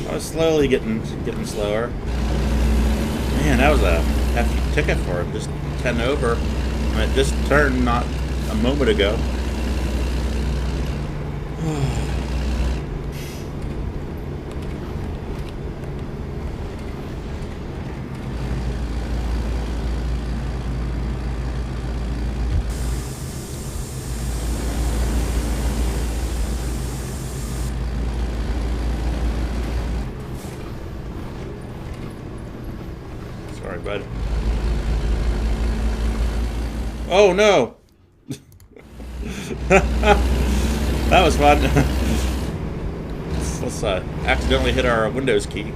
I was slowly getting slower. Man, that was a hefty ticket for it. Just 10 over. And it just turned not a moment ago. Sorry, bud. Oh, no! That was fun. Let's accidentally hit our Windows key.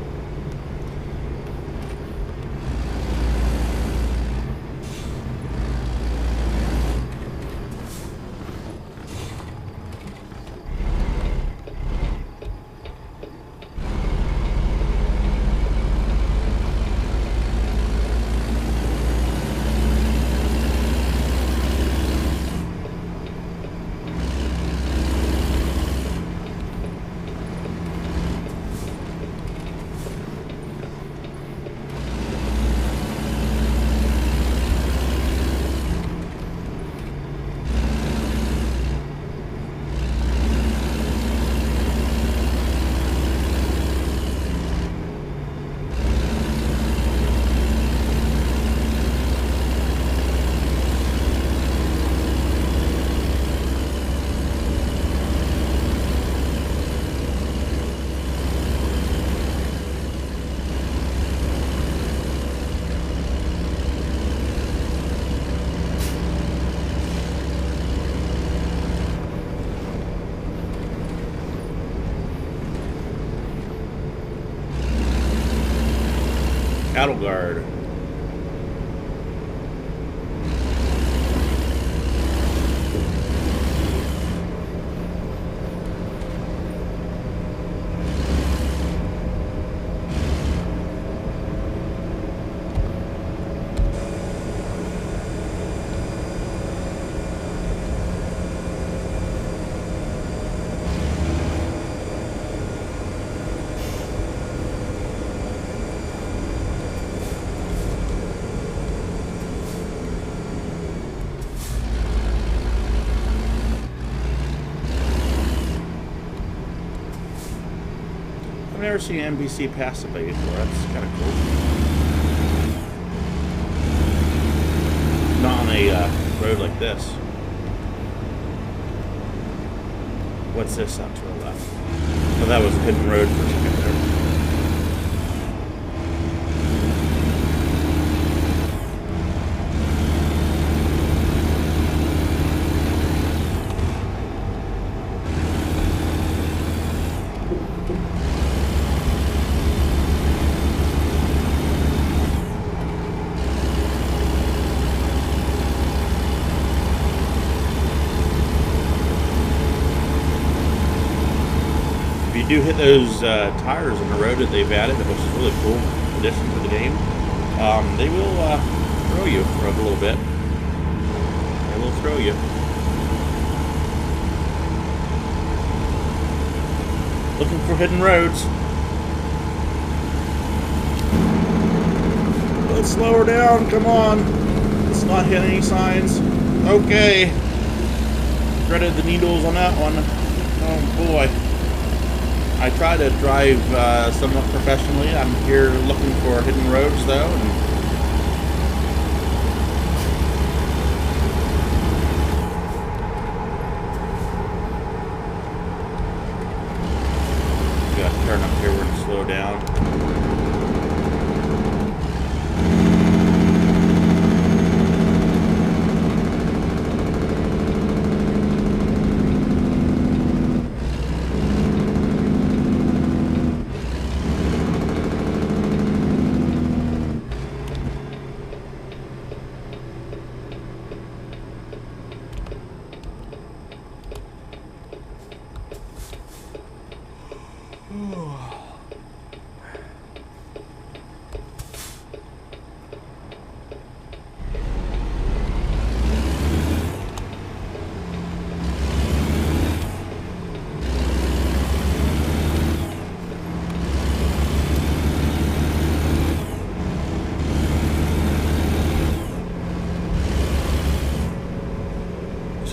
Cattle guard. I've never seen NBC pass somebody before. That's kind of cool. Not on a road like this. What's this up to the left? Oh, that was a hidden road for a second there. do hit those tires in the road that they've added, which is a really cool addition to the game, they will throw you for a little bit. They will throw you. Looking for hidden roads. Let's slow her down, come on. Let's not hit any signs. Okay. Threaded the needles on that one. Oh boy. I try to drive somewhat professionally. I'm here looking for hidden roads though. Got to turn up here, we're going to slow down.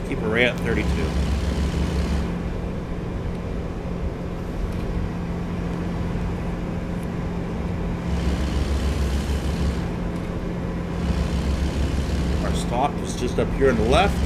Keep her right at 32. Our stop is just up here on the left.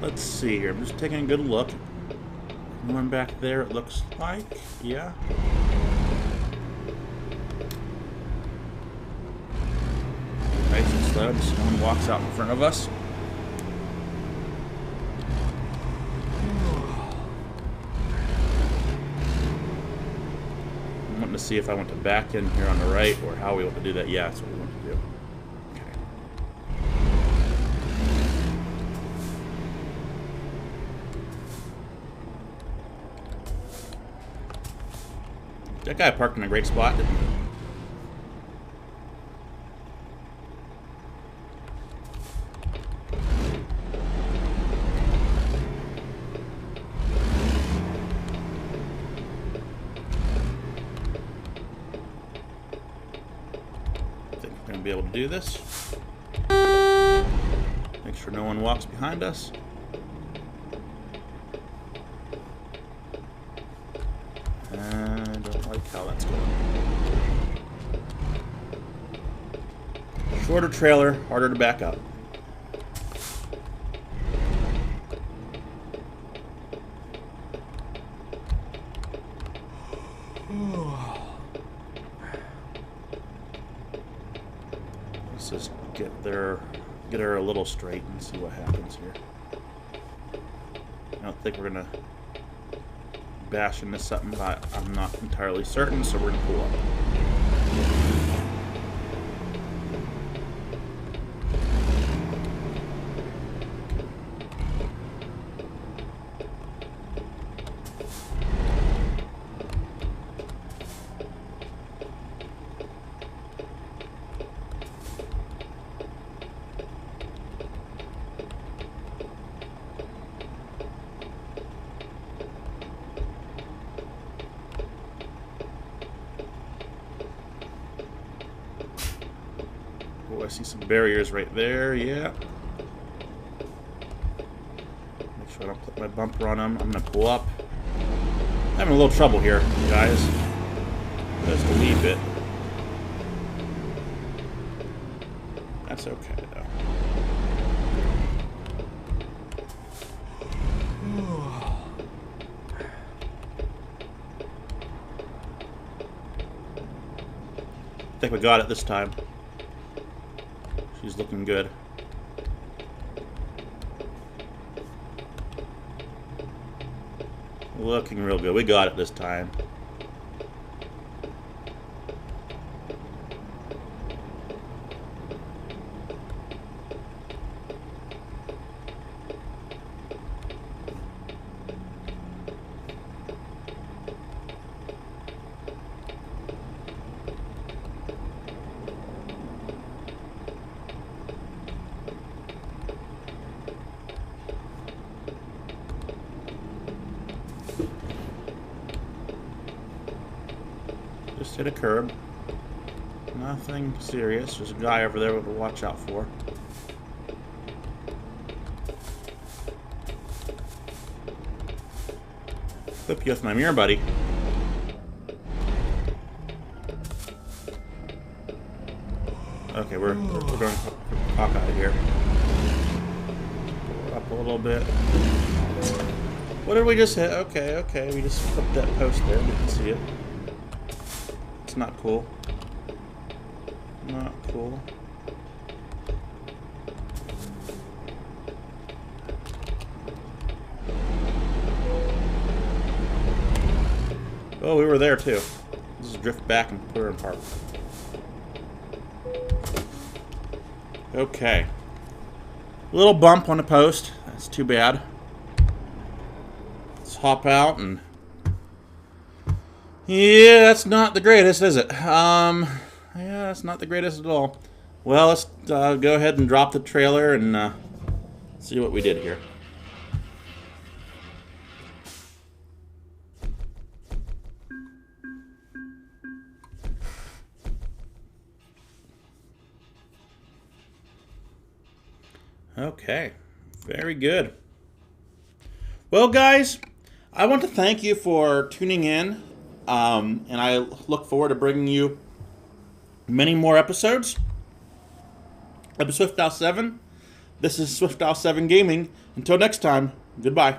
Let's see here. I'm just taking a good look. One back there, it looks like. Yeah. Nice and slow. Just someone walks out in front of us. I'm wanting to see if I want to back in here on the right or how we want to do that. Yeah, that's what we want to do. That guy parked in a great spot, didn't he? I think we're going to be able to do this. Make sure no one walks behind us. I don't like how that's going. Shorter trailer, harder to back up. Let's just get her a little straight and see what happens here. I don't think we're gonna bash into something, but I'm not entirely certain, so we're gonna pull up. Oh, I see some barriers right there, yeah. Make sure I don't put my bumper on them. I'm gonna pull up. I'm having a little trouble here, guys. Just a wee bit. That's okay, though. we got it this time. She's looking good. Looking real good. We got it this time. Just hit a curb. Nothing serious. There's a guy over there to watch out for. Flip you with my mirror, buddy. Okay, we're going cock out of here. Up a little bit. What did we just hit? Okay, we just flipped that post there. We can see it. It's not cool. Not cool. Oh, we were there too. Let's just drift back and put her in park. Okay. Little bump on the post. That's too bad. Let's hop out and... Yeah, that's not the greatest, is it? Yeah, that's not the greatest at all. Well, let's go ahead and drop the trailer and see what we did here. Okay, very good. Well, guys, I want to thank you for tuning in, and I look forward to bringing you many more episodes. I'm SwiftOwl7. This is SwiftOwl7 Gaming. Until next time, goodbye.